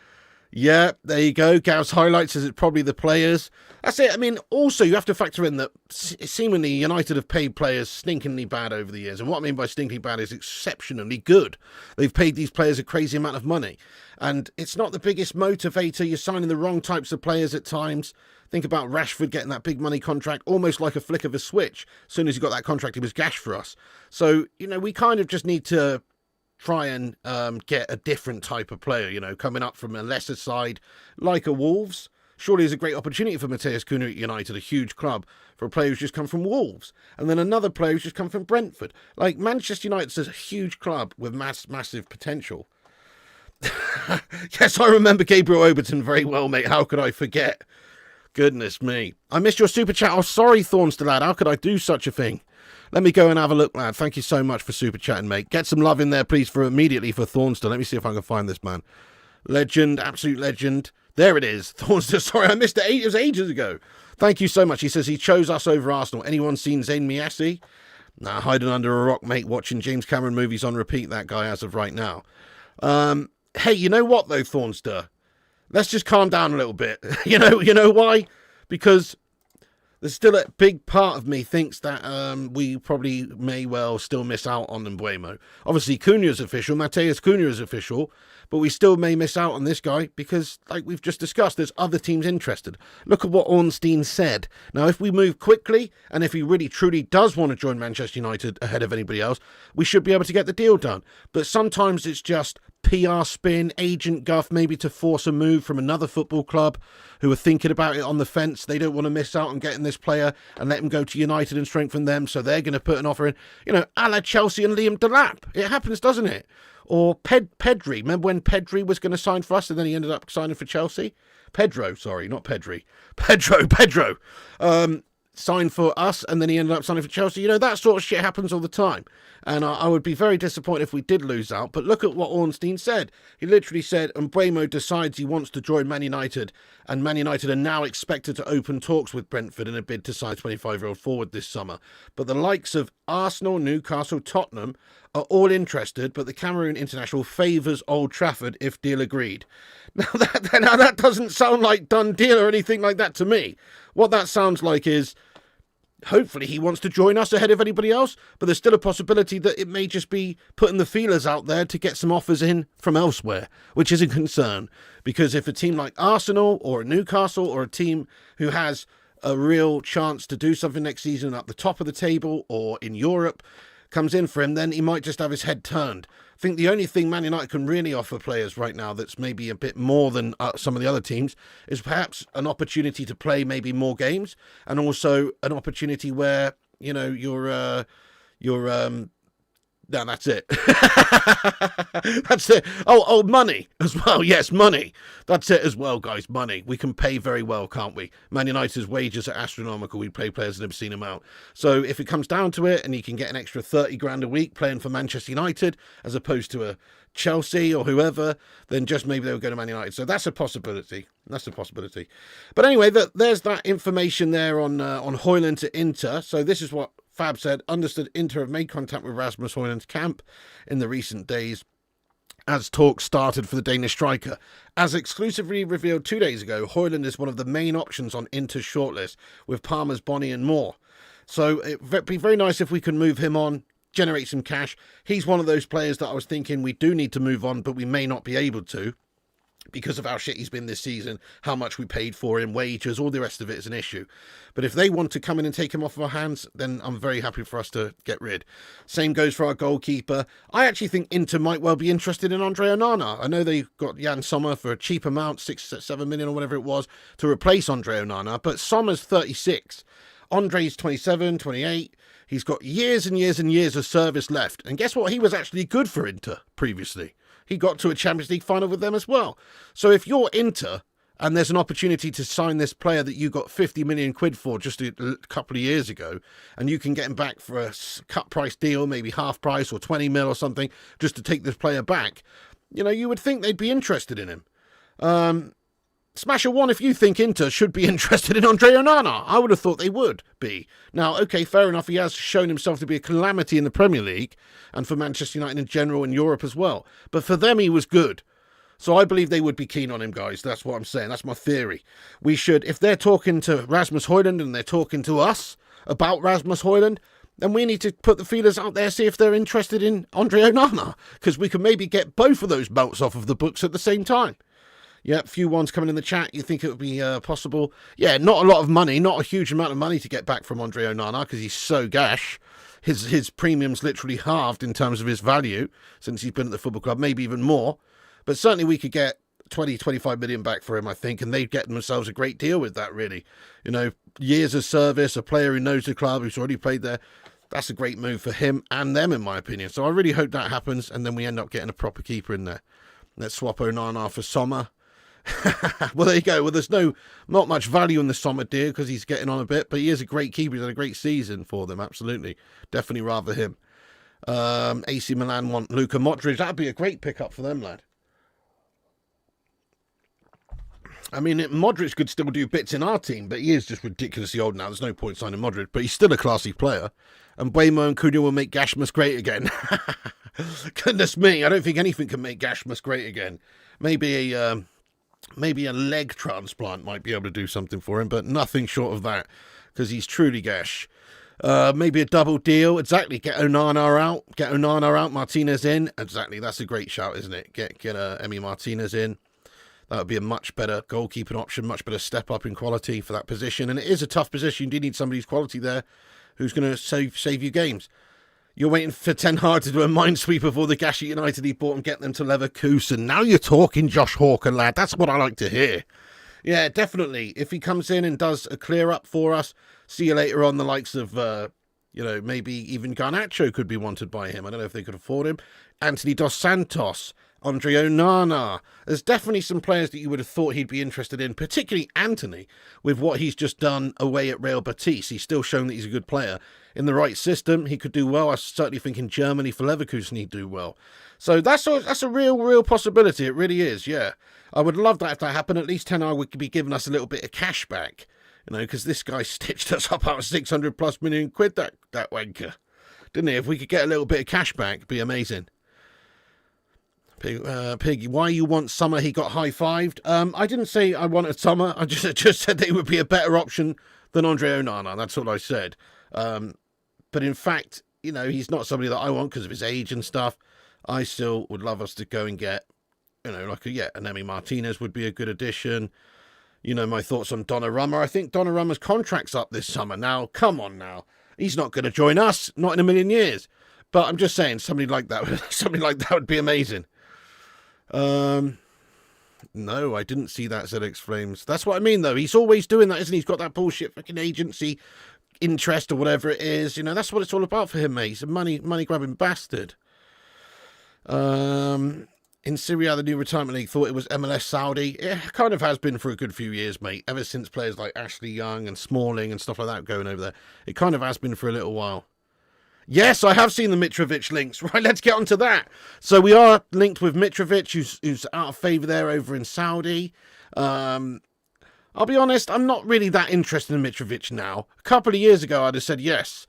S1: Yeah, there you go, Gav's highlights says it's probably the players. That's it, I mean, also you have to factor in that seemingly United have paid players stinkingly bad over the years, and what I mean by stinkingly bad is exceptionally good. They've paid these players a crazy amount of money, and it's not the biggest motivator. You're signing the wrong types of players at times. Think about Rashford getting that big money contract almost like a flick of a switch. As soon as he got that contract, he was gash for us. So, we kind of just need to try and get a different type of player, coming up from a lesser side like a Wolves. Surely is a great opportunity for Matheus Cunha at United, a huge club, for a player who's just come from Wolves. And then another player who's just come from Brentford. Like, Manchester United's a huge club with massive potential. Yes, I remember Gabriel Oberton very well, mate. How could I forget? Goodness me. I missed your super chat. Oh, sorry, Thornster lad. How could I do such a thing? Let me go and have a look, lad. Thank you so much for super chatting, mate. Get some love in there, please, immediately for Thornster. Let me see if I can find this man. Legend, absolute legend. There it is. Thornster, sorry, I missed it. It was ages ago. Thank you so much. He says he chose us over Arsenal. Anyone seen Zayn Miassi? Nah, hiding under a rock, mate, watching James Cameron movies on repeat, that guy, as of right now. Hey, you know what, though, Thornster? Let's just calm down a little bit. You know why? Because there's still a big part of me thinks that we probably may well still miss out on Mbuemo. Obviously, Cunha's official, Matheus Cunha is official, but we still may miss out on this guy because, like we've just discussed, there's other teams interested. Look at what Ornstein said. Now, if we move quickly, and if he really truly does want to join Manchester United ahead of anybody else, we should be able to get the deal done. But sometimes it's just PR spin, agent guff, maybe to force a move from another football club who are thinking about it on the fence. They don't want to miss out on getting this player and let him go to United and strengthen them, so they're going to put an offer in. A la Chelsea and Liam Delap. It happens, doesn't it? Or Pedri. Remember when Pedri was going to sign for us and then he ended up signing for Chelsea? Pedro, sorry, not Pedri. Pedro. Signed for us and then he ended up signing for Chelsea. That sort of shit happens all the time. And I would be very disappointed if we did lose out. But look at what Ornstein said. He literally said, Mbuemo decides he wants to join Man United, and Man United are now expected to open talks with Brentford in a bid to sign 25-year-old forward this summer. But the likes of Arsenal, Newcastle, Tottenham are all interested, but the Cameroon international favours Old Trafford if deal agreed. Now that doesn't sound like done deal or anything like that to me. What that sounds like is, hopefully he wants to join us ahead of anybody else, but there's still a possibility that it may just be putting the feelers out there to get some offers in from elsewhere, which is a concern. Because if a team like Arsenal or Newcastle or a team who has a real chance to do something next season up the top of the table or in Europe comes in for him, then he might just have his head turned. I think the only thing Man United can really offer players right now that's maybe a bit more than some of the other teams is perhaps an opportunity to play maybe more games, and also an opportunity where, no, that's it. That's it. Oh, money as well. Yes, money. That's it as well, guys. Money. We can pay very well, can't we? Man United's wages are astronomical. We pay players that have seen them out. So if it comes down to it and you can get an extra 30 grand a week playing for Manchester United as opposed to a Chelsea or whoever, then just maybe they'll go to Man United. So that's a possibility. But anyway, there's that information there on Hojlund to Inter. So this is what Fab said. Understood Inter have made contact with Rasmus Hojlund's camp in the recent days as talks started for the Danish striker. As exclusively revealed 2 days ago, Hojlund is one of the main options on Inter's shortlist, with Palmer's, Bonny and more. So it'd be very nice if we can move him on, generate some cash. He's one of those players that I was thinking we do need to move on, but we may not be able to, because of how shit he's been this season, how much we paid for him, wages, all the rest of it is an issue. But if they want to come in and take him off our hands, then I'm very happy for us to get rid. Same goes for our goalkeeper. I actually think Inter might well be interested in Andre Onana. I know they got Jan Sommer for a cheap amount, 6-7 million or whatever it was, to replace Andre Onana, but Sommer's 36. Andre's 27, 28. He's got years and years and years of service left. And guess what? He was actually good for Inter previously. He got to a Champions League final with them as well. So if you're Inter and there's an opportunity to sign this player that you got 50 million quid for just a couple of years ago, and you can get him back for a cut price deal, maybe half price or 20 mil or something, just to take this player back, you would think they'd be interested in him. Smash a one if you think Inter should be interested in Andre Onana. I would have thought they would be. Now, okay, fair enough, he has shown himself to be a calamity in the Premier League and for Manchester United in general in Europe as well. But for them, he was good. So I believe they would be keen on him, guys. That's what I'm saying. That's my theory. We should, if they're talking to Rasmus Hojlund and they're talking to us about Rasmus Hojlund, then we need to put the feelers out there, see if they're interested in Andre Onana, because we can maybe get both of those belts off of the books at the same time. Yeah, few ones coming in the chat. You think it would be possible? Yeah, not a lot of money, not a huge amount of money to get back from Andre Onana because he's so gash. His premium's literally halved in terms of his value since he's been at the football club, maybe even more. But certainly we could get 20, 25 million back for him, I think, and they'd get themselves a great deal with that, really. You know, years of service, a player who knows the club, who's already played there. That's a great move for him and them, in my opinion. So I really hope that happens, and then we end up getting a proper keeper in there. Let's swap Onana for Sommer. Well, there you go. Well, there's not much value in the Sommer deal because he's getting on a bit, but he is a great keeper. He's had a great season for them, absolutely. Definitely rather him. AC Milan want Luka Modric. That'd be a great pickup for them, lad. I mean, Modric could still do bits in our team, but he is just ridiculously old now. There's no point signing Modric, but he's still a classy player. And Mbuemo and Cunha will make Gashmus great again. Goodness me, I don't think anything can make Gashmus great again. Maybe a leg transplant might be able to do something for him, but nothing short of that, because he's truly gash. Maybe a double deal. Exactly. Get Onana out. Martinez in. Exactly. That's a great shout, isn't it? Get Emi Martinez in. That would be a much better goalkeeping option, much better step up in quality for that position. And it is a tough position. You do need somebody who's quality there, who's going to save you games. You're waiting for Ten Hag to do a minesweeper for the Gashi United he bought and get them to Leverkusen. Now you're talking, Josh Hawker, lad. That's what I like to hear. Yeah, definitely. If he comes in and does a clear up for us, see you later on. The likes of, maybe even Garnacho could be wanted by him. I don't know if they could afford him. Anthony Dos Santos, Andre Onana. There's definitely some players that you would have thought he'd be interested in, particularly Anthony, with what he's just done away at Real Betis. He's still shown that he's a good player. In the right system, he could do well. I certainly think in Germany for Leverkusen he'd do well. So that's a real possibility. It really is, yeah. I would love that if that happened. At least Ten Hag would be giving us a little bit of cash back. You know, because this guy stitched us up out of 600 plus million quid, that wanker. Didn't he? If we could get a little bit of cash back, it'd be amazing. Piggy, why you want Sommer? He got high-fived. I didn't say I wanted Sommer. I just said they would be a better option than Andre Onana. That's all I said. But in fact, you know, he's not somebody that I want because of his age and stuff. I still would love us to go and get, you know, an Emi Martinez would be a good addition. You know, my thoughts on Donnarumma. I think Donnarumma's contract's up this summer. Now, come on now. He's not going to join us. Not in a million years. But I'm just saying, somebody like that would be amazing. No, I didn't see that, ZX Flames. That's what I mean, though. He's always doing that, isn't he? He's got that bullshit fucking agency interest or whatever it is. You know, that's what it's all about for him, mate. He's a money-grabbing bastard. In Syria, the new retirement league thought it was MLS Saudi. It kind of has been for a good few years, mate. Ever since players like Ashley Young and Smalling and stuff like that going over there. It kind of has been for a little while. Yes, I have seen the Mitrovic links. Right, let's get on to that. So we are linked with Mitrovic, who's out of favour there over in Saudi. I'll be honest, I'm not really that interested in Mitrovic now. A couple of years ago, I'd have said yes.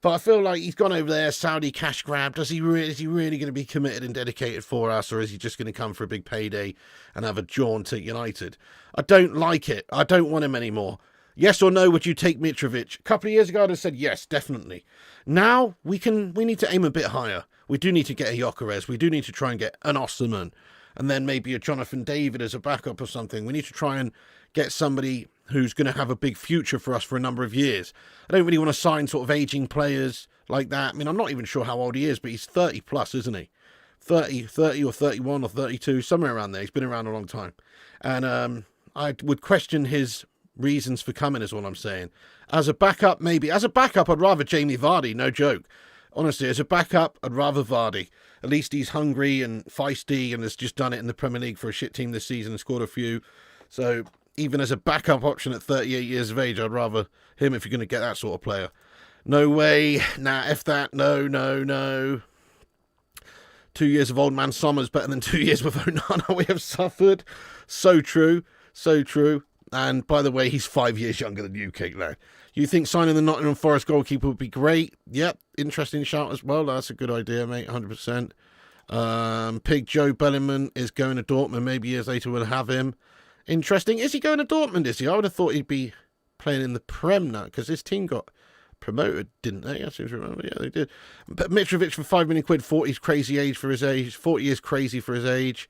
S1: But I feel like he's gone over there, Saudi cash grab. Is he really going to be committed and dedicated for us, or is he just going to come for a big payday and have a jaunt at United? I don't like it. I don't want him anymore. Yes or no, would you take Mitrovic? A couple of years ago, I'd have said yes, definitely. Now, we need to aim a bit higher. We do need to get a Gyokeres. We do need to try and get an Osterman. And then maybe a Jonathan David as a backup or something. We need to try and get somebody who's going to have a big future for us for a number of years. I don't really want to sign sort of aging players like that. I mean, I'm not even sure how old he is, but he's 30 plus, isn't he? 30 or 31 or 32, somewhere around there. He's been around a long time. And I would question his reasons for coming is all I'm saying. As a backup, maybe. As a backup, I'd rather Jamie Vardy, no joke. Honestly, as a backup, I'd rather Vardy. At least he's hungry and feisty and has just done it in the Premier League for a shit team this season and scored a few. So even as a backup option at 38 years of age, I'd rather him if you're going to get that sort of player. No way. Nah, F that. No. 2 years of old man Sommer's better than 2 years with Onana. We have suffered. So true. And by the way, he's 5 years younger than you, Kate Lad. You think signing the Nottingham Forest goalkeeper would be great? Yep, interesting shout as well. That's a good idea, mate, 100%. Pig Joe Bellingham is going to Dortmund. Maybe years later we'll have him. Interesting. Is he going to Dortmund, is he? I would have thought he'd be playing in the Prem now, because his team got promoted, didn't they? I seem to remember. Yeah, they did. But Mitrovic for £5 million, 40 is crazy age for his age. 40 is crazy for his age.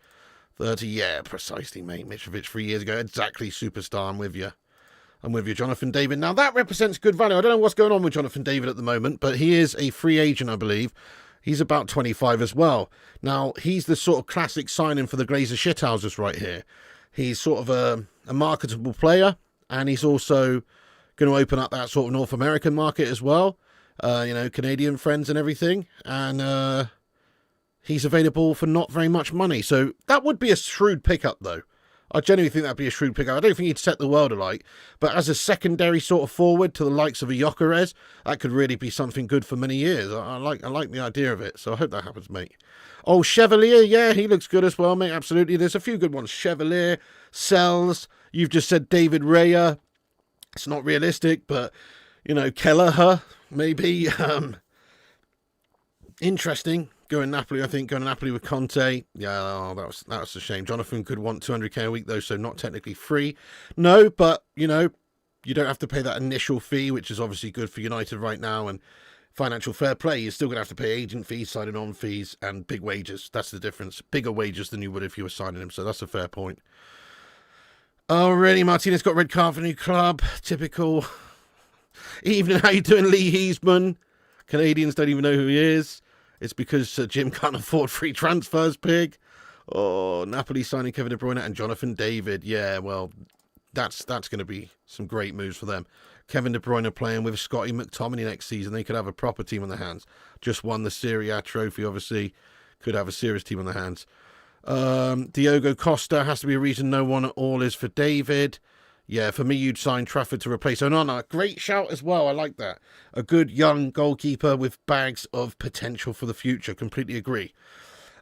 S1: 30, yeah, precisely, mate. Mitrovic 3 years ago, exactly, superstar. I'm with you. Jonathan David. Now, that represents good value. I don't know what's going on with Jonathan David at the moment, but he is a free agent, I believe. He's about 25 as well. Now, he's the sort of classic signing for the Glazer shithouses right here. He's sort of a marketable player, and he's also going to open up that sort of North American market as well. Canadian friends and everything. And he's available for not very much money. So that would be a shrewd pickup, though. I genuinely think that'd be a shrewd pickup. I don't think he'd set the world alight, but as a secondary sort of forward to the likes of a Gyokeres, that could really be something good for many years. I like the idea of it, so I hope that happens, mate. Oh, Chevalier, yeah, he looks good as well, mate, absolutely. There's a few good ones. Chevalier, Sells, you've just said David Raya. It's not realistic, but, Kelleher, maybe. Interesting. Going Napoli, I think. Going Napoli with Conte. Yeah, that was a shame. Jonathan could want 200k a week, though, so not technically free. No, but, you don't have to pay that initial fee, which is obviously good for United right now. And financial fair play, you're still going to have to pay agent fees, signing on fees, and big wages. That's the difference. Bigger wages than you would if you were signing him, so that's a fair point. Already, Martinez got red card for new club. Typical. Evening, how you doing, Lee Heesman? Canadians don't even know who he is. It's because Jim can't afford free transfers, pig. Oh, Napoli signing Kevin De Bruyne and Jonathan David. Yeah, well, that's going to be some great moves for them. Kevin De Bruyne playing with Scotty McTominay next season. They could have a proper team on their hands. Just won the Serie A trophy, obviously. Could have a serious team on their hands. Diogo Costa has to be a reason no one at all is for David. Yeah, for me, you'd sign Trafford to replace Onana. Great shout as well. I like that. A good young goalkeeper with bags of potential for the future. Completely agree.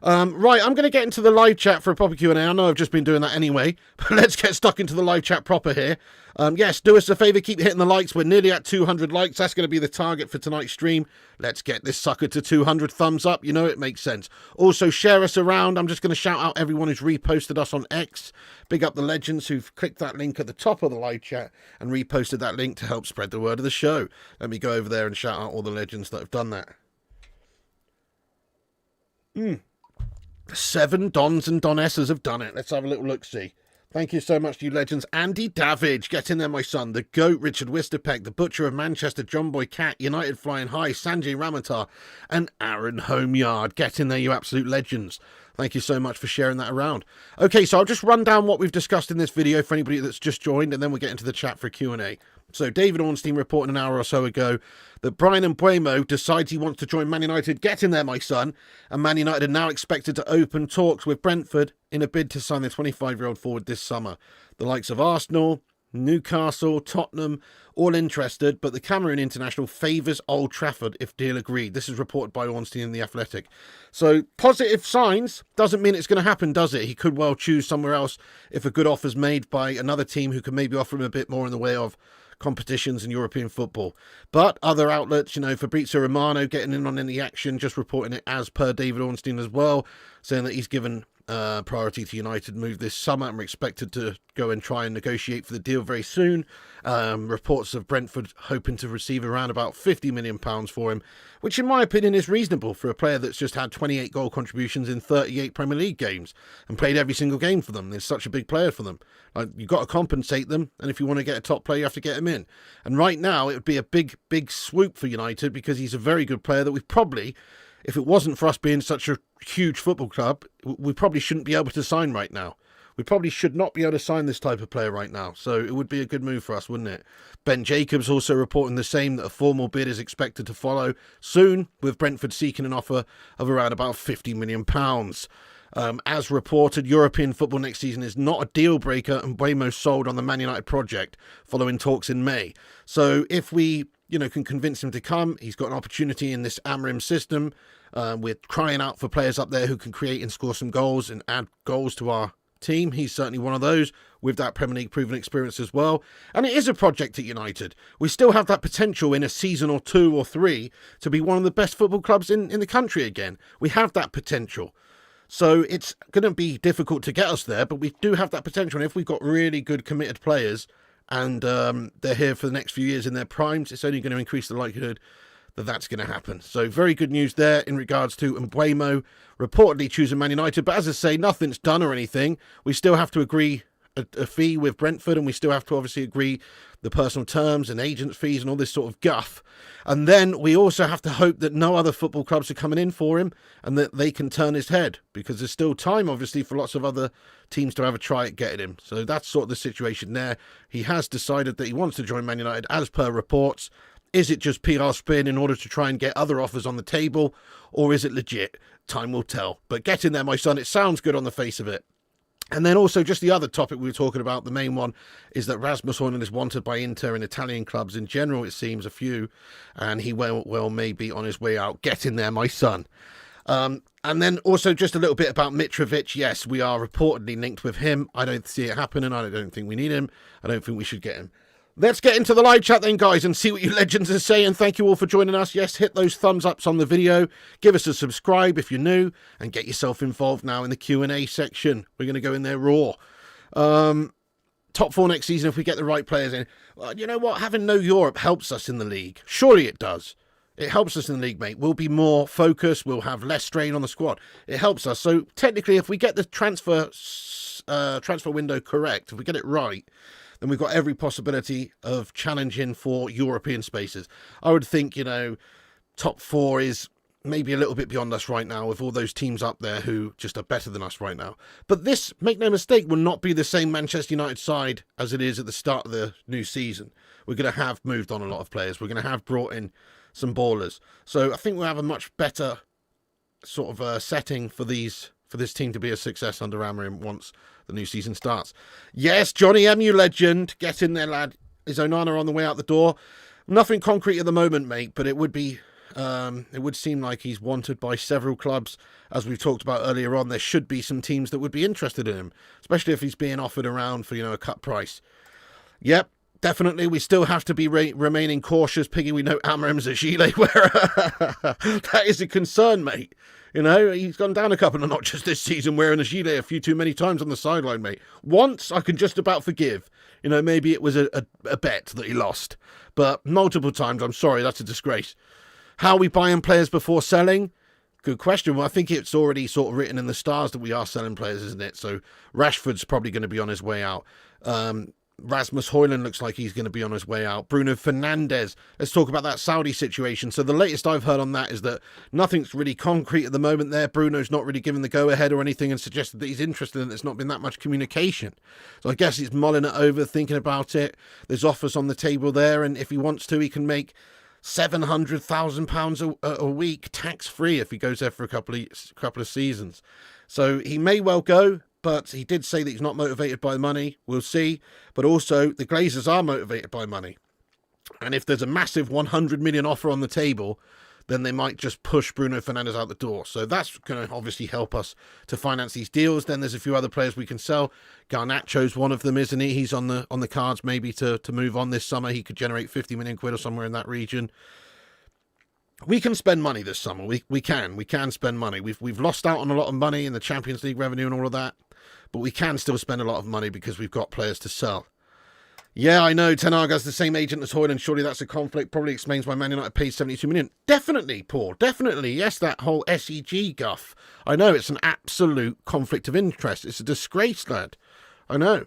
S1: Right, I'm going to get into the live chat for a proper Q&A. I know I've just been doing that anyway, but let's get stuck into the live chat proper here. Yes, do us a favour, keep hitting the likes. We're nearly at 200 likes. That's going to be the target for tonight's stream. Let's get this sucker to 200 thumbs up. It makes sense. Also, share us around. I'm just going to shout out everyone who's reposted us on X. Big up the legends who've clicked that link at the top of the live chat and reposted that link to help spread the word of the show. Let me go over there and shout out all the legends that have done that. 7 Dons and Donessas have done it. Let's have a little look-see. Thank you so much to you legends. Andy Davidge, get in there, my son. The GOAT, Richard Wisterpeck. The Butcher of Manchester, John Boy Cat. United Flying High, Sanjay Ramatar. And Aaron Homeyard. Get in there, you absolute legends. Thank you so much for sharing that around. Okay, so I'll just run down what we've discussed in this video for anybody that's just joined, and then we'll get into the chat for Q&A. So David Ornstein reported an hour or so ago that Bryan and Mbuemo decides he wants to join Man United. Get in there, my son. And Man United are now expected to open talks with Brentford in a bid to sign their 25-year-old forward this summer. The likes of Arsenal, Newcastle, Tottenham, all interested, but the Cameroon international favours Old Trafford if deal agreed. This is reported by Ornstein in The Athletic. So positive signs doesn't mean it's going to happen, does it? He could well choose somewhere else if a good offer's made by another team who can maybe offer him a bit more in the way of competitions in European football. But other outlets, Fabrizio Romano getting in on any action, just reporting it as per David Ornstein as well, saying that he's given priority to United move this summer and we're expected to go and try and negotiate for the deal very soon. Reports of Brentford hoping to receive around about £50 million for him, which in my opinion is reasonable for a player that's just had 28 goal contributions in 38 Premier League games and played every single game for them. He's such a big player for them. You've got to compensate them, and if you want to get a top player, you have to get him in. And right now, it would be a big swoop for United because he's a very good player that we probably, if it wasn't for us being such a huge football club, we probably shouldn't be able to sign right now. We probably should not be able to sign this type of player right now. So it would be a good move for us, wouldn't it? Ben Jacobs also reporting the same, that a formal bid is expected to follow soon, with Brentford seeking an offer of around about £50 million. As reported, European football next season is not a deal breaker, and Mbuemo sold on the Man United project following talks in May. So if we can convince him to come, he's got an opportunity in this Amorim system. We're crying out for players up there who can create and score some goals and add goals to our team. He's certainly one of those with that Premier League proven experience as well. And it is a project at United. We still have that potential in a season or 2 or 3 to be one of the best football clubs in the country again. We have that potential. So it's going to be difficult to get us there, but we do have that potential. And if we've got really good committed players and they're here for the next few years in their primes, it's only going to increase the likelihood that that's going to happen. So very good news there in regards to Mbuemo reportedly choosing Man United. But as I say, nothing's done or anything. We still have to agree a fee with Brentford, and we still have to obviously agree the personal terms and agents' fees and all this sort of guff. And then we also have to hope that no other football clubs are coming in for him and that they can turn his head, because there's still time, obviously, for lots of other teams to have a try at getting him. So that's sort of the situation there. He has decided that he wants to join Man United, as per reports. Is it just PR spin in order to try and get other offers on the table, or is it legit? Time will tell. But get in there, my son. It sounds good on the face of it. And then also just the other topic we were talking about, the main one, is that Rasmus Hojlund is wanted by Inter and Italian clubs in general, it seems, a few, and he well may be on his way out. Get in there, my son. And then also just a little bit about Mitrovic. Yes, we are reportedly linked with him. I don't see it happening. I don't think we need him. I don't think we should get him. Let's get into the live chat then, guys, and see what you legends are saying. Thank you all for joining us. Yes, hit those thumbs ups on the video. Give us a subscribe if you're new, and get yourself involved now in the Q&A section. We're going to go in there raw. Top 4 next season if we get the right players in. Well, you know what? Having no Europe helps us in the league. Surely it does. It helps us in the league, mate. We'll be more focused. We'll have less strain on the squad. It helps us. So technically, if we get the transfer window correct, if we get it right, then we've got every possibility of challenging for European spaces. I would think, you know, top 4 is maybe a little bit beyond us right now, with all those teams up there who just are better than us right now. But this, make no mistake, will not be the same Manchester United side as it is at the start of the new season. We're going to have moved on a lot of players. We're going to have brought in some ballers. So I think we'll have a much better sort of setting for this team to be a success under Amorim once the new season starts. Yes, Johnny M, you legend. Get in there, lad. Is Onana on the way out the door? Nothing concrete at the moment, mate, but it would be... it would seem like he's wanted by several clubs. As we've talked about earlier on, there should be some teams that would be interested in him, especially if he's being offered around for, you know, a cut price. Yep, definitely. We still have to be remaining cautious, Piggy. We know Amorim's a gilet wearer. That is a concern, mate. You know, he's gone down a couple of notches this season wearing a gilet a few too many times on the sideline, mate. Once, I can just about forgive. You know, maybe it was a bet that he lost. But multiple times, I'm sorry, that's a disgrace. How are we buying players before selling? Good question. Well, I think it's already sort of written in the stars that we are selling players, isn't it? So Rashford's probably going to be on his way out. Rasmus Hojlund looks like he's going to be on his way out. Bruno Fernandes. Let's talk about that Saudi situation. So the latest I've heard on that is that nothing's really concrete at the moment there. Bruno's not really given the go-ahead or anything and suggested that he's interested, and there's not been that much communication. So I guess he's mulling it over, thinking about it. There's offers on the table there, and if he wants to, he can make £700,000 a week tax-free if he goes there for a couple of seasons. So he may well go, but he did say that he's not motivated by money. We'll see. But also, the Glazers are motivated by money. And if there's a massive 100 million offer on the table, then they might just push Bruno Fernandes out the door. So that's going to obviously help us to finance these deals. Then there's a few other players we can sell. Garnacho's one of them, isn't he? He's on the cards maybe to move on this summer. He could generate 50 million quid or somewhere in that region. We can spend money this summer. We can spend money. We've lost out on a lot of money in the Champions League revenue and all of that, but we can still spend a lot of money because we've got players to sell. Yeah, I know. Ten Hag's the same agent as Hojlund. Surely that's a conflict. Probably explains why Man United paid 72 million. Definitely, Paul. Definitely. Yes, that whole SEG guff. I know. It's an absolute conflict of interest. It's a disgrace, lad. I know.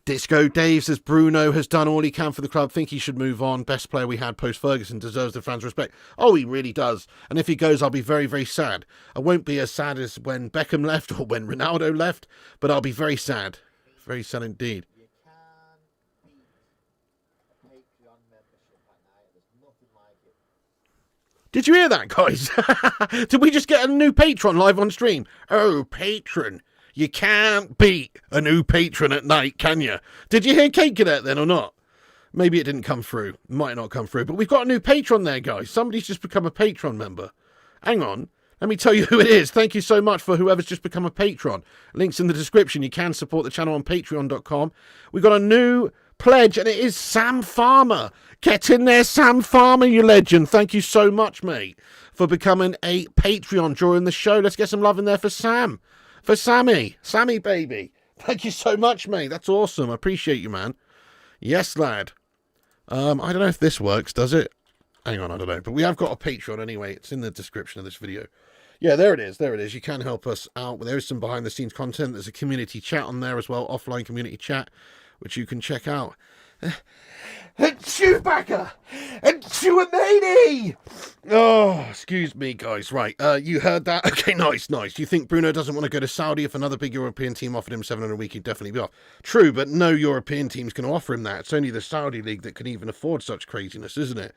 S1: Disco Dave says Bruno has done all he can for the club. Think he should move on. Best player we had post-Ferguson. Deserves the fans' respect. Oh, he really does. And if he goes, I'll be very, very sad. I won't be as sad as when Beckham left or when Ronaldo left, but I'll be very sad. Very sad indeed. Did you hear that, guys? Did we just get a new patron live on stream? Oh, patron. You can't beat a new patron at night, can you? Did you hear Kate Cadet then or not? Maybe it didn't come through. Might not come through. But we've got a new patron there, guys. Somebody's just become a patron member. Hang on. Let me tell you who it is. Thank you so much for whoever's just become a patron. Links in the description. You can support the channel on patreon.com. We've got a new pledge, and it is Sam Farmer. Get in there, Sam Farmer, you legend. Thank you so much, mate, for becoming a Patreon during the show. Let's get some love in there for Sam. For Sammy. Sammy, baby. Thank you so much, mate. That's awesome. I appreciate you, man. Yes, lad. I don't know if this works, does it? Hang on, I don't know. But we have got a Patreon anyway. It's in the description of this video. Yeah, there it is. There it is. You can help us out. There is some behind-the-scenes content. There's a community chat on there as well, offline community chat, which you can check out. Chewbacca! And Chewamani! Oh, excuse me, guys. Right, you heard that? Okay, nice. Do you think Bruno doesn't want to go to Saudi? If another big European team offered him 700 a week, he'd definitely be off. True, but no European team's going to offer him that. It's only the Saudi league that can even afford such craziness, isn't it?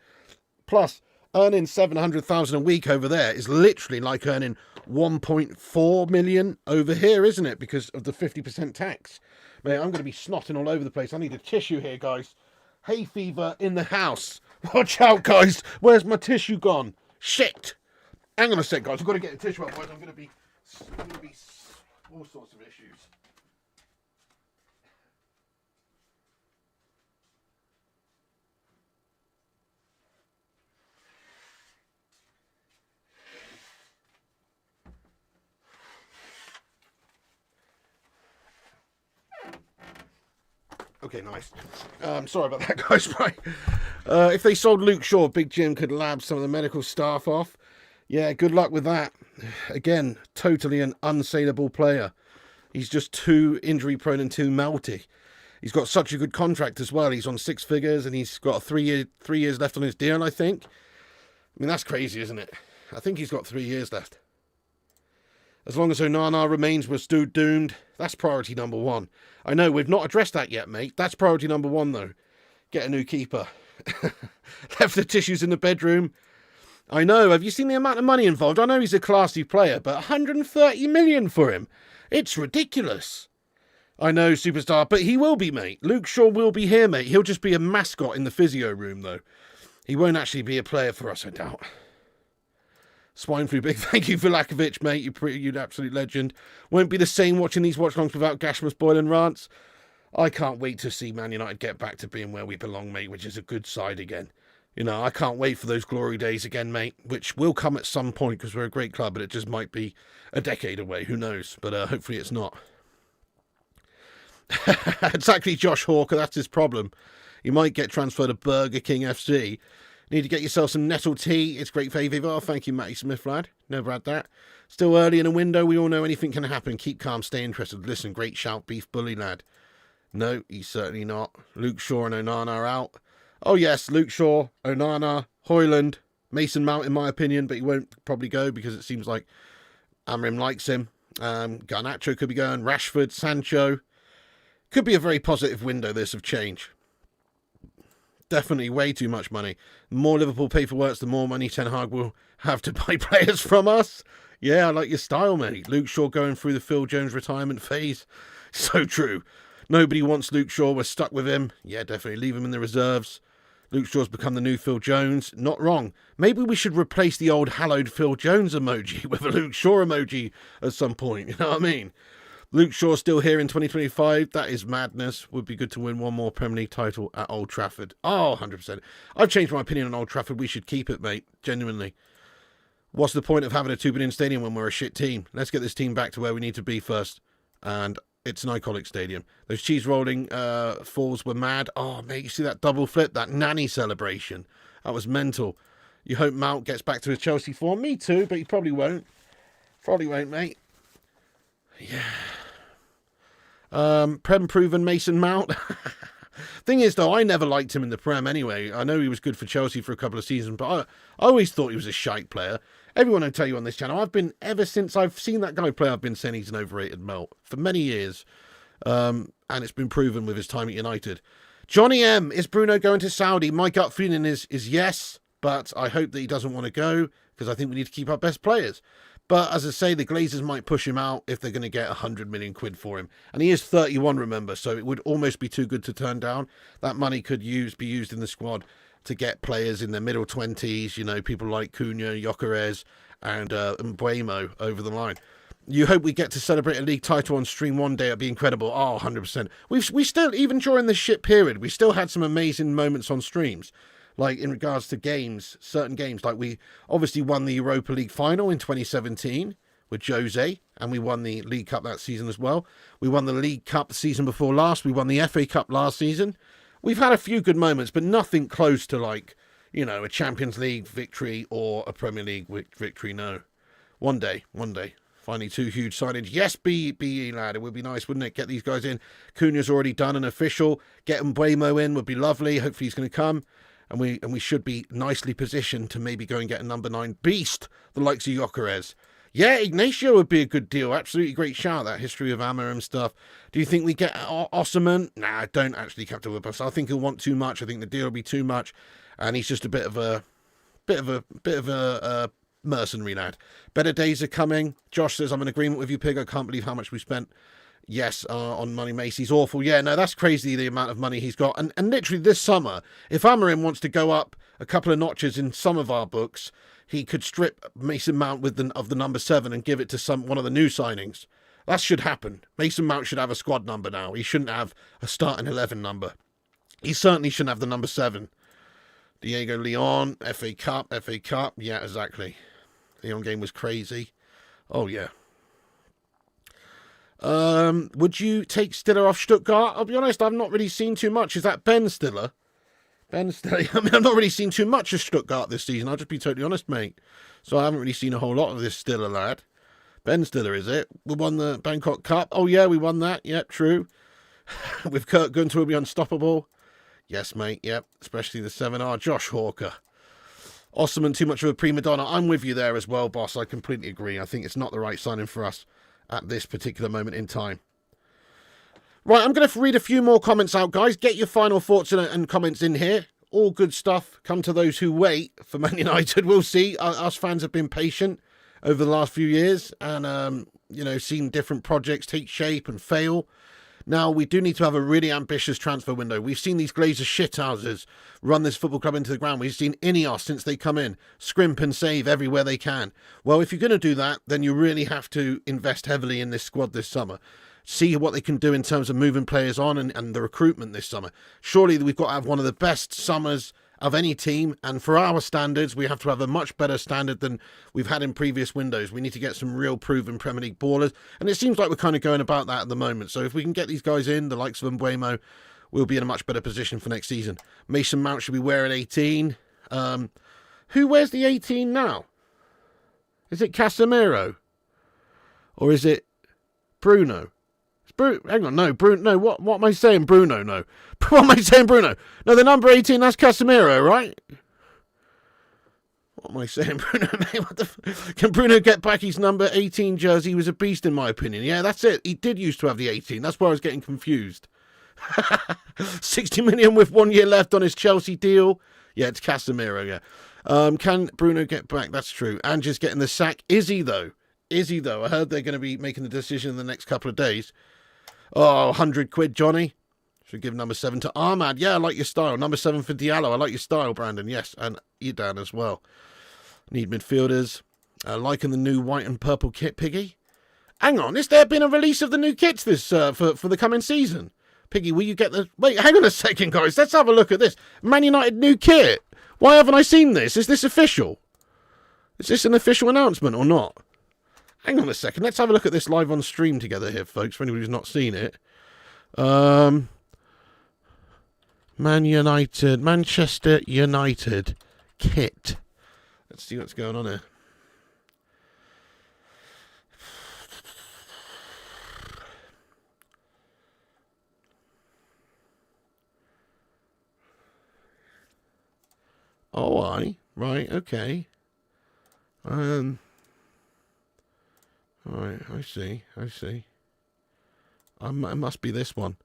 S1: Plus, earning 700,000 a week over there is literally like earning 1.4 million over here, isn't it? Because of the 50% tax. Mate, I'm going to be snotting all over the place. I need a tissue here, guys. Hay fever in the house. Watch out, guys. Where's my tissue gone? Shit. Hang on a sec, guys. I've got to get a tissue, otherwise I'm going to be all sorts of issues. Okay, nice. Sorry about that, guys. Right. If they sold Luke Shaw, Big Jim could lab some of the medical staff off. Yeah, good luck with that. Again, totally an unsaleable player. He's just too injury-prone and too melty. He's got such a good contract as well. He's on 6 figures and he's got 3 years left on his deal, I think. I mean, that's crazy, isn't it? I think he's got 3 years left. As long as Onana remains, we're still doomed. That's priority number 1. I know, we've not addressed that yet, mate. That's priority number 1, though. Get a new keeper. Left the tissues in the bedroom. I know, have you seen the amount of money involved? I know he's a classy player, but 130 million for him. It's ridiculous. I know, superstar, but he will be, mate. Luke Shaw will be here, mate. He'll just be a mascot in the physio room, though. He won't actually be a player for us, I doubt. Swine flu, big thank you for Lakovic, mate. You're an absolute legend. Won't be the same watching these watch-longs without Rasmus Hojlund rants. I can't wait to see Man United get back to being where we belong, mate, which is a good side again. You know, I can't wait for those glory days again, mate, which will come at some point because we're a great club, but it just might be a decade away. Who knows? But hopefully it's not. Exactly, Josh Hawker. That's his problem. You might get transferred to Burger King FC. Need to get yourself some nettle tea. It's great for AVV. Oh, thank you, Matty Smith, lad. Never had that. Still early in the window. We all know anything can happen. Keep calm. Stay interested. Listen, great shout, beef bully, lad. No, he's certainly not. Luke Shaw and Onana are out. Oh, yes, Luke Shaw, Onana, Hojlund, Mason Mount, in my opinion, but he won't probably go because it seems like Amrim likes him. Garnacho could be going. Rashford, Sancho. Could be a very positive window, this, of change. Definitely way too much money. The more Liverpool pay for works, the more money Ten Hag will have to buy players from us. Yeah, I like your style, mate. Luke Shaw going through the Phil Jones retirement phase. So true. Nobody wants Luke Shaw. We're stuck with him. Yeah, definitely. Leave him in the reserves. Luke Shaw's become the new Phil Jones. Not wrong. Maybe we should replace the old hallowed Phil Jones emoji with a Luke Shaw emoji at some point. You know what I mean? Luke Shaw still here in 2025. That is madness. Would be good to win one more Premier League title at Old Trafford. Oh, 100%. I've changed my opinion on Old Trafford. We should keep it, mate. Genuinely. What's the point of having a 2 billion stadium when we're a shit team? Let's get this team back to where we need to be first. And it's an iconic stadium. Those cheese rolling falls were mad. Oh, mate, you see that double flip? That nanny celebration. That was mental. You hope Mount gets back to his Chelsea form. Me too, but he probably won't. Probably won't, mate. Yeah. Prem proven Mason Mount. Thing is, though, I never liked him in the Prem anyway. I know he was good for Chelsea for a couple of seasons, but I always thought he was a shite player. Everyone will tell you on this channel, ever since I've seen that guy play, I've been saying he's an overrated melt for many years. And it's been proven with his time at United. Johnny M, is Bruno going to Saudi? My gut feeling is yes, but I hope that he doesn't want to go because I think we need to keep our best players. But as I say, the Glazers might push him out if they're going to get 100 million quid for him. And he is 31, remember, so it would almost be too good to turn down. That money could be used in the squad to get players in their middle 20s, you know, people like Cunha, Gyokeres and Mbuemo over the line. You hope we get to celebrate a league title on stream one day. It'd be incredible. Oh, 100%. We still, even during this shit period, we still had some amazing moments on streams. Like in regards to games, certain games, like we obviously won the Europa League final in 2017 with Jose, and we won the League Cup that season as well. We won the League Cup the season before last. We won the FA Cup last season. We've had a few good moments, but nothing close to a Champions League victory or a Premier League victory. No. One day. Finally, 2 huge signings. Yes, BE lad. It would be nice, wouldn't it? Get these guys in. Cunha's already done an official. Get Mbuemo in would be lovely. Hopefully he's going to come. And we should be nicely positioned to maybe go and get a number 9 beast, the likes of Gyokeres. Yeah, Ignacio would be a good deal. Absolutely great shout. That history of Amarim stuff. Do you think we get Osman? Nah, I don't actually, Captain Whipus. I think he'll want too much. I think the deal will be too much, and he's just a bit of a mercenary lad. Better days are coming. Josh says, I'm in agreement with you, Pig. I can't believe how much we spent. Yes, on money. Macy's awful. Yeah, no, that's crazy, the amount of money he's got. And literally this summer, if Amarim wants to go up a couple of notches in some of our books, he could strip Mason Mount of the number 7 and give it to one of the new signings. That should happen. Mason Mount should have a squad number now. He shouldn't have a starting 11 number. He certainly shouldn't have the number 7. Diego Leon, FA Cup. Yeah, exactly. The Leon game was crazy. Oh, yeah. Would you take Stiller off Stuttgart? I'll be honest, I've not really seen too much. Is that Ben Stiller? Ben Stiller. I mean, I've not really seen too much of Stuttgart this season. I'll just be totally honest, mate. So I haven't really seen a whole lot of this Stiller lad. Ben Stiller, is it? We won the Bangkok Cup. Oh, yeah, we won that. Yep, true. With Kurt Gunter will be unstoppable. Yes, mate. Yep, especially the 7R. Josh Hawker. Osman, too much of a prima donna. I'm with you there as well, boss. I completely agree. I think it's not the right signing for us at this particular moment in time. Right, I'm going to read a few more comments out, guys. Get your final thoughts and comments in here. All good stuff. Come to those who wait for Man United. We'll see. Us fans have been patient over the last few years and, seen different projects take shape and fail. Now, we do need to have a really ambitious transfer window. We've seen these Glazer shithouses run this football club into the ground. We've seen Ineos since they come in, scrimp and save everywhere they can. Well, if you're going to do that, then you really have to invest heavily in this squad this summer. See what they can do in terms of moving players on and the recruitment this summer. Surely we've got to have one of the best summers of any team, and for our standards, we have to have a much better standard than we've had in previous windows. We need to get some real proven Premier League ballers, and it seems like we're kind of going about that at the moment. So if we can get these guys in, the likes of Mbuemo, we'll be in a much better position for next season. Mason Mount should be wearing 18. Who wears the 18 now? Is it Casemiro? Or is it Bruno? Hang on, no, Bruno. No, what am I saying? Bruno, no. What am I saying, Bruno? No, the number 18, that's Casemiro, right? What am I saying, Bruno? Can Bruno get back his number 18 jersey? He was a beast, in my opinion. Yeah, that's it. He did used to have the 18. That's why I was getting confused. 60 million with 1 year left on his Chelsea deal. Yeah, it's Casemiro, yeah. Can Bruno get back? That's true. And just getting the sack. Is he, though? I heard they're going to be making the decision in the next couple of days. Oh, 100 quid, Johnny. Should give number 7 to Ahmad. Yeah, I like your style. Number 7 for Diallo. I like your style, Brandon. Yes, and Idan as well. Need midfielders. Liking the new white and purple kit, Piggy. Hang on, is there been a release of the new kits this for the coming season? Piggy, will you get the... Wait, hang on a second, guys. Let's have a look at this. Man United new kit. Why haven't I seen this? Is this official? Is this an official announcement or not? Hang on a second. Let's have a look at this live on stream together here, folks, for anybody who's not seen it. Manchester United kit. Let's see what's going on here. Oh, right, okay. Alright, I see. It must be this one.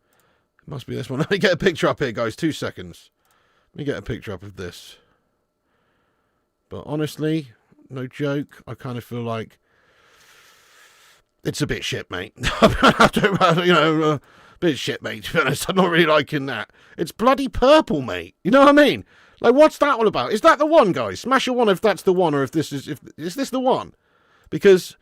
S1: Let me get a picture up here, guys. 2 seconds. Let me get a picture up of this. But honestly, no joke, I kind of feel like it's a bit shit, mate. A bit shit, mate, to be honest. I'm not really liking that. It's bloody purple, mate. You know what I mean? Like, what's that all about? Is that the one, guys? Smash a one if that's the one, or is this the one? Because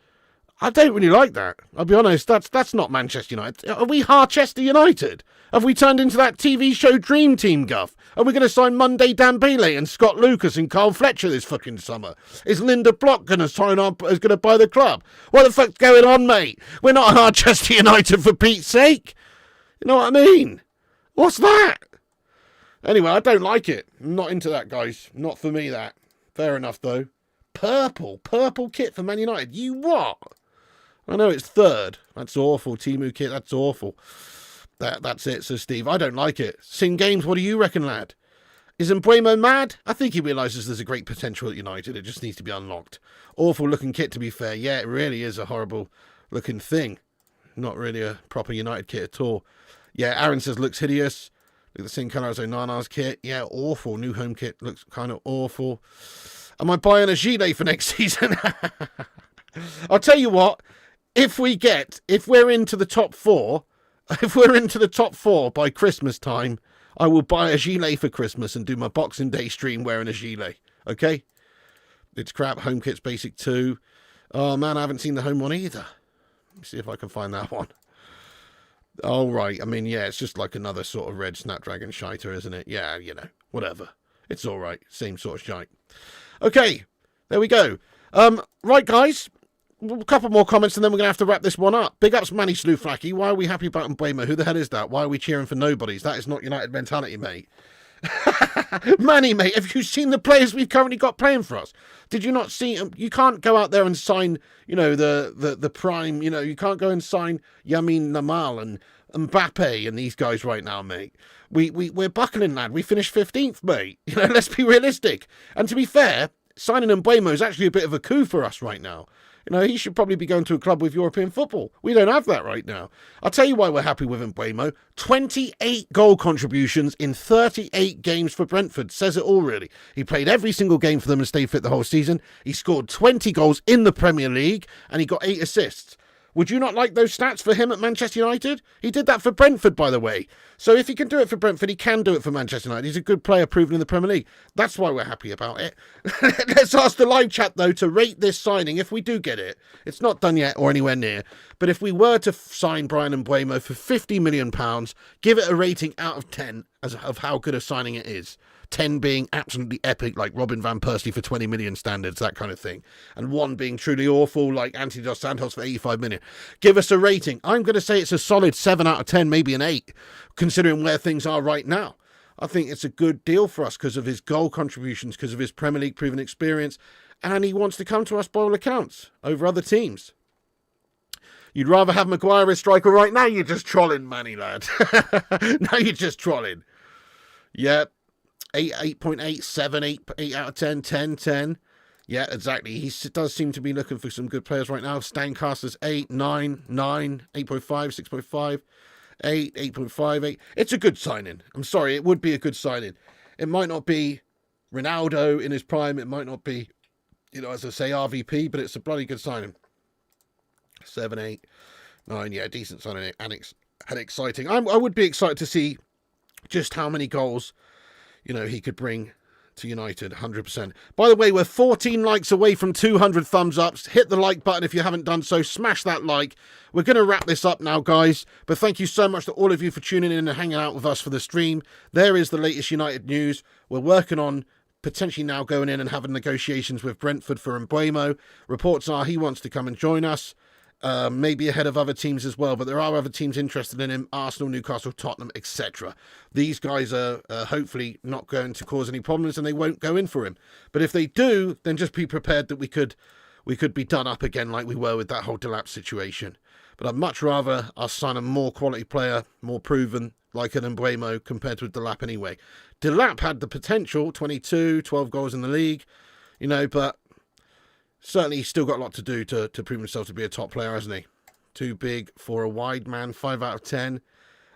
S1: I don't really like that. I'll be honest, that's not Manchester United. Are we Harchester United? Have we turned into that TV show Dream Team, Guff? Are we going to sign Monday Dembele and Scott Lucas and Carl Fletcher this fucking summer? Is Linda Block going to sign up, is going to buy the club? What the fuck's going on, mate? We're not Harchester United, for Pete's sake. You know what I mean? What's that? Anyway, I don't like it. I'm not into that, guys. Not for me, that. Fair enough, though. Purple kit for Man United. You what? I know it's third. That's awful. Timu kit, that's awful. That's it, so Steve. I don't like it. Sing Games, what do you reckon, lad? Is Mbuemo mad? I think he realises there's a great potential at United. It just needs to be unlocked. Awful looking kit, to be fair. Yeah, it really is a horrible looking thing. Not really a proper United kit at all. Yeah, Aaron says looks hideous. Look at the same colour as Onana's kit. Yeah, awful. New home kit looks kind of awful. Am I buying a gilet for next season? I'll tell you what. If we're into the top four, by Christmas time, I will buy a gilet for Christmas and do my Boxing Day stream wearing a gilet. Okay? It's crap. Home kit's basic too. Oh man, I haven't seen the home one either. Let me see if I can find that one. Oh, right. I mean, yeah, it's just like another sort of red Snapdragon shiter, isn't it? Yeah, you know, whatever. It's all right. Same sort of shite. Okay, there we go. Right, guys. A couple more comments and then we're going to have to wrap this one up. Big ups, Manny Sluflaki. Why are we happy about Mbuemo? Who the hell is that? Why are we cheering for nobodies? That is not United mentality, mate. Manny, mate, have you seen the players we've currently got playing for us? Did you not see? You can't go out there and sign, you know, the prime, you know, you can't go and sign Yamin Lamal and Mbappe and these guys right now, mate. We're buckling, lad. We finished 15th, mate. You know, let's be realistic. And to be fair, signing Mbuemo is actually a bit of a coup for us right now. You know, he should probably be going to a club with European football. We don't have that right now. I'll tell you why we're happy with Mbuemo. 28 goal contributions in 38 games for Brentford. Says it all, really. He played every single game for them and stayed fit the whole season. He scored 20 goals in the Premier League and he got 8 assists. Would you not like those stats for him at Manchester United? He did that for Brentford, by the way. So if he can do it for Brentford, he can do it for Manchester United. He's a good player proven in the Premier League. That's why we're happy about it. Let's ask the live chat, though, to rate this signing if we do get it. It's not done yet or anywhere near. But if we were to sign Bryan Mbeumo for £50 million, give it a rating out of 10 of how good a signing it is. 10 being absolutely epic, like Robin Van Persie for 20 million standards, that kind of thing. And 1 being truly awful, like Anthony Dos Santos for 85 million. Give us a rating. I'm going to say it's a solid 7 out of 10, maybe an 8, considering where things are right now. I think it's a good deal for us because of his goal contributions, because of his Premier League proven experience, and he wants to come to us by all accounts over other teams. You'd rather have Maguire as striker right now? You're just trolling, Manny, lad. Now you're just trolling. Yep. 8.8, 7, 8 out of 10, 10, 10. Yeah, exactly. He does seem to be looking for some good players right now. Stancaster's 8, 9, 9, 8.5, 6.5, 8, 8.5, 8. It's a good signing. I'm sorry, it would be a good signing. It might not be Ronaldo in his prime. It might not be, you know, as I say, RVP, but it's a bloody good signing. 7, 8, 9. Yeah, decent signing and exciting. I would be excited to see just how many goals, you know, he could bring to United, 100%. By the way, we're 14 likes away from 200 thumbs ups. Hit the like button if you haven't done so. Smash that like. We're going to wrap this up now, guys. But thank you so much to all of you for tuning in and hanging out with us for the stream. There is the latest United news. We're working on potentially now going in and having negotiations with Brentford for Mbuemo. Reports are he wants to come and join us. Maybe ahead of other teams as well, but there are other teams interested in him: Arsenal, Newcastle, Tottenham, etc. These guys are hopefully not going to cause any problems and they won't go in for him. But if they do, then just be prepared that we could be done up again like we were with that whole Delap situation. But I'd much rather us sign a more quality player, more proven, like an Mbuemo, compared to Delap anyway. Delap had the potential, 22, 12 goals in the league, you know, but certainly he's still got a lot to do to prove himself to be a top player, hasn't he? Too big for a wide man, 5 out of 10.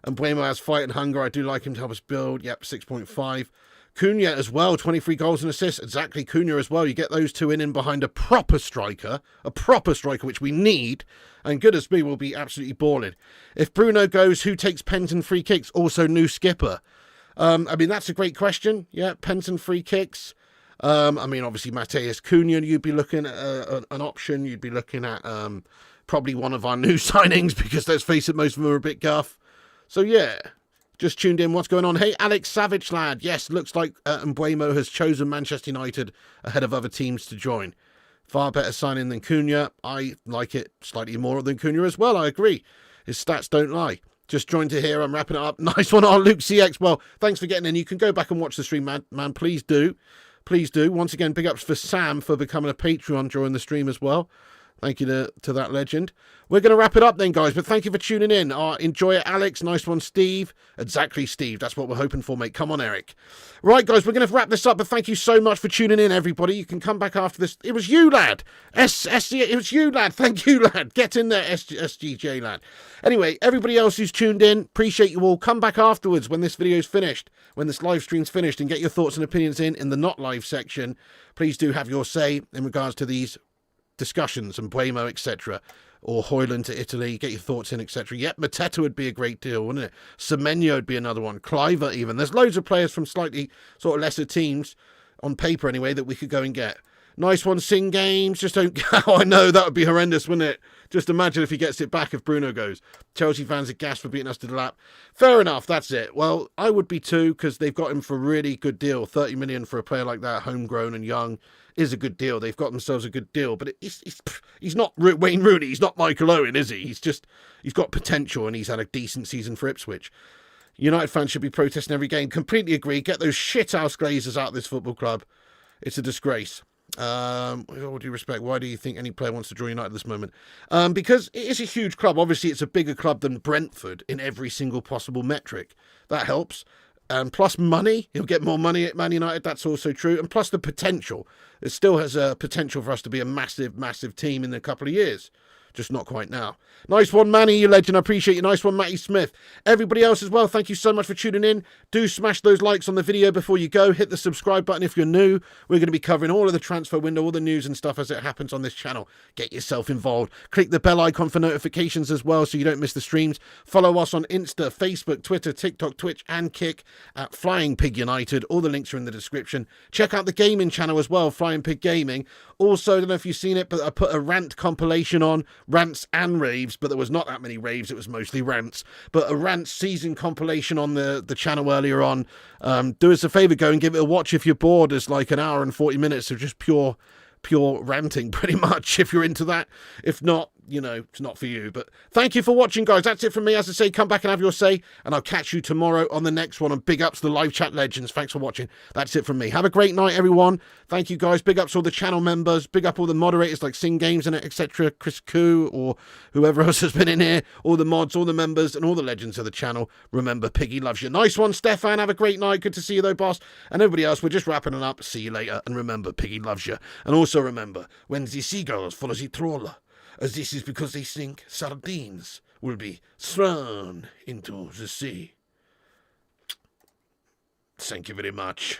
S1: And Mbuemo has fight and hunger. I do like him to help us build. Yep, 6.5. Cunha as well, 23 goals and assists. Exactly, Cunha as well. You get those two in behind a proper striker, which we need. And goodness me, we'll be absolutely balling. If Bruno goes, who takes pens and free kicks? Also, new skipper. I mean, that's a great question. Yeah, pens and free kicks. I mean, obviously, Matheus Cunha, you'd be looking at an option. You'd be looking at probably one of our new signings because, let's face it, most of them are a bit guff. So, yeah, just tuned in. What's going on? Hey, Alex Savage, lad. Yes, looks like Mbuemo has chosen Manchester United ahead of other teams to join. Far better signing than Cunha. I like it slightly more than Cunha as well. I agree. His stats don't lie. Just joined to here. I'm wrapping it up. Nice one, Luke CX. Well, thanks for getting in. You can go back and watch the stream, man. Please do. Please do. Once again, big ups for Sam for becoming a Patreon during the stream as well. Thank you to that legend. We're going to wrap it up then, guys, but thank you for tuning in. Enjoy it, Alex. Nice one, Steve. Exactly, Steve. That's what we're hoping for, mate. Come on, Eric. Right, guys, we're going to wrap this up, but thank you so much for tuning in, everybody. You can come back after this. It was you, lad. It was you, lad. Thank you, lad. Get in there, SGJ, lad. Anyway, everybody else who's tuned in, appreciate you all. Come back afterwards when this video's finished, when this live stream's finished, and get your thoughts and opinions in the not live section. Please do have your say in regards to these discussions and Mbuemo, etc., or Hojlund to Italy. Get your thoughts in, etc. Yep, Mateta would be a great deal, wouldn't it? Semenyo would be another one. Cliver, even. There's loads of players from slightly sort of lesser teams, on paper anyway, that we could go and get. Nice one, Sing Games. Just don't... Oh, I know, that would be horrendous, wouldn't it? Just imagine if he gets it back if Bruno goes. Chelsea fans are gassed for beating us to the lap. Fair enough, that's it. Well, I would be too, because they've got him for a really good deal. 30 million for a player like that, homegrown and young, is a good deal. They've got themselves a good deal, but he's not Wayne Rooney. He's not Michael Owen, is he? He's got potential, and he's had a decent season for Ipswich. United fans should be protesting every game. Completely agree. Get those shit-house Glazers out of this football club. It's a disgrace. With all due respect, why do you think any player wants to join United at this moment? Because it is a huge club. Obviously, it's a bigger club than Brentford in every single possible metric. That helps. Plus money, he'll get more money at Man United, that's also true. And plus the potential. It still has a potential for us to be a massive, massive team in a couple of years. Just not quite now. Nice one, Manny, you legend. I appreciate you. Nice one, Matty Smith. Everybody else as well, thank you so much for tuning in. Do smash those likes on the video before you go. Hit the subscribe button if you're new. We're going to be covering all of the transfer window, all the news and stuff as it happens on this channel. Get yourself involved. Click the bell icon for notifications as well so you don't miss the streams. Follow us on Insta, Facebook, Twitter, TikTok, Twitch and Kick at Flying Pig United. All the links are in the description. Check out the gaming channel as well, Flying Pig Gaming. Also, I don't know if you've seen it, but I put a rant compilation on, rants and raves, but there was not that many raves, it was mostly rants. But a rant season compilation on the channel earlier on. Do us a favour, go and give it a watch if you're bored. It's like an hour and 40 minutes of just pure ranting, pretty much, if you're into that. If not, you know, it's not for you. But thank you for watching, guys. That's it from me. As I say, come back and have your say, and I'll catch you tomorrow on the next one. And big ups to the live chat legends. Thanks for watching. That's it from me. Have a great night, everyone. Thank you, guys. Big ups to all the channel members. Big up all the moderators like Sing Games and etc. Chris Koo or whoever else has been in here. All the mods, all the members, and all the legends of the channel. Remember, Piggy loves you. Nice one, Stefan. Have a great night. Good to see you, though, boss. And everybody else, we're just wrapping it up. See you later. And remember, Piggy loves you. And also remember, when the seagulls follow the trawler, as this is because they think sardines will be thrown into the sea. Thank you very much.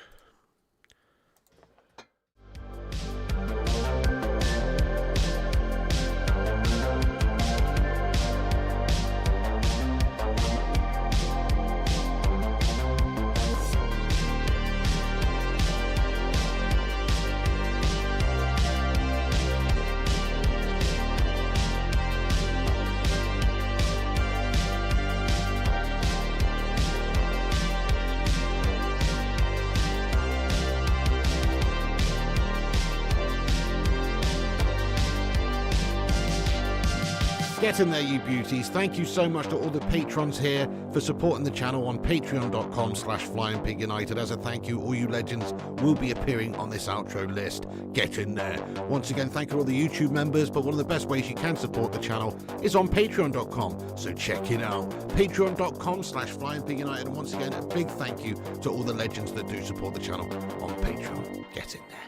S1: Get in there, you beauties. Thank you so much to all the patrons here for supporting the channel on patreon.com/FlyingPigUnited. As a thank you, all you legends will be appearing on this outro list. Get in there. Once again, thank you to all the YouTube members, but one of the best ways you can support the channel is on patreon.com. So check it out. Patreon.com/FlyingPigUnited. And once again, a big thank you to all the legends that do support the channel on Patreon. Get in there.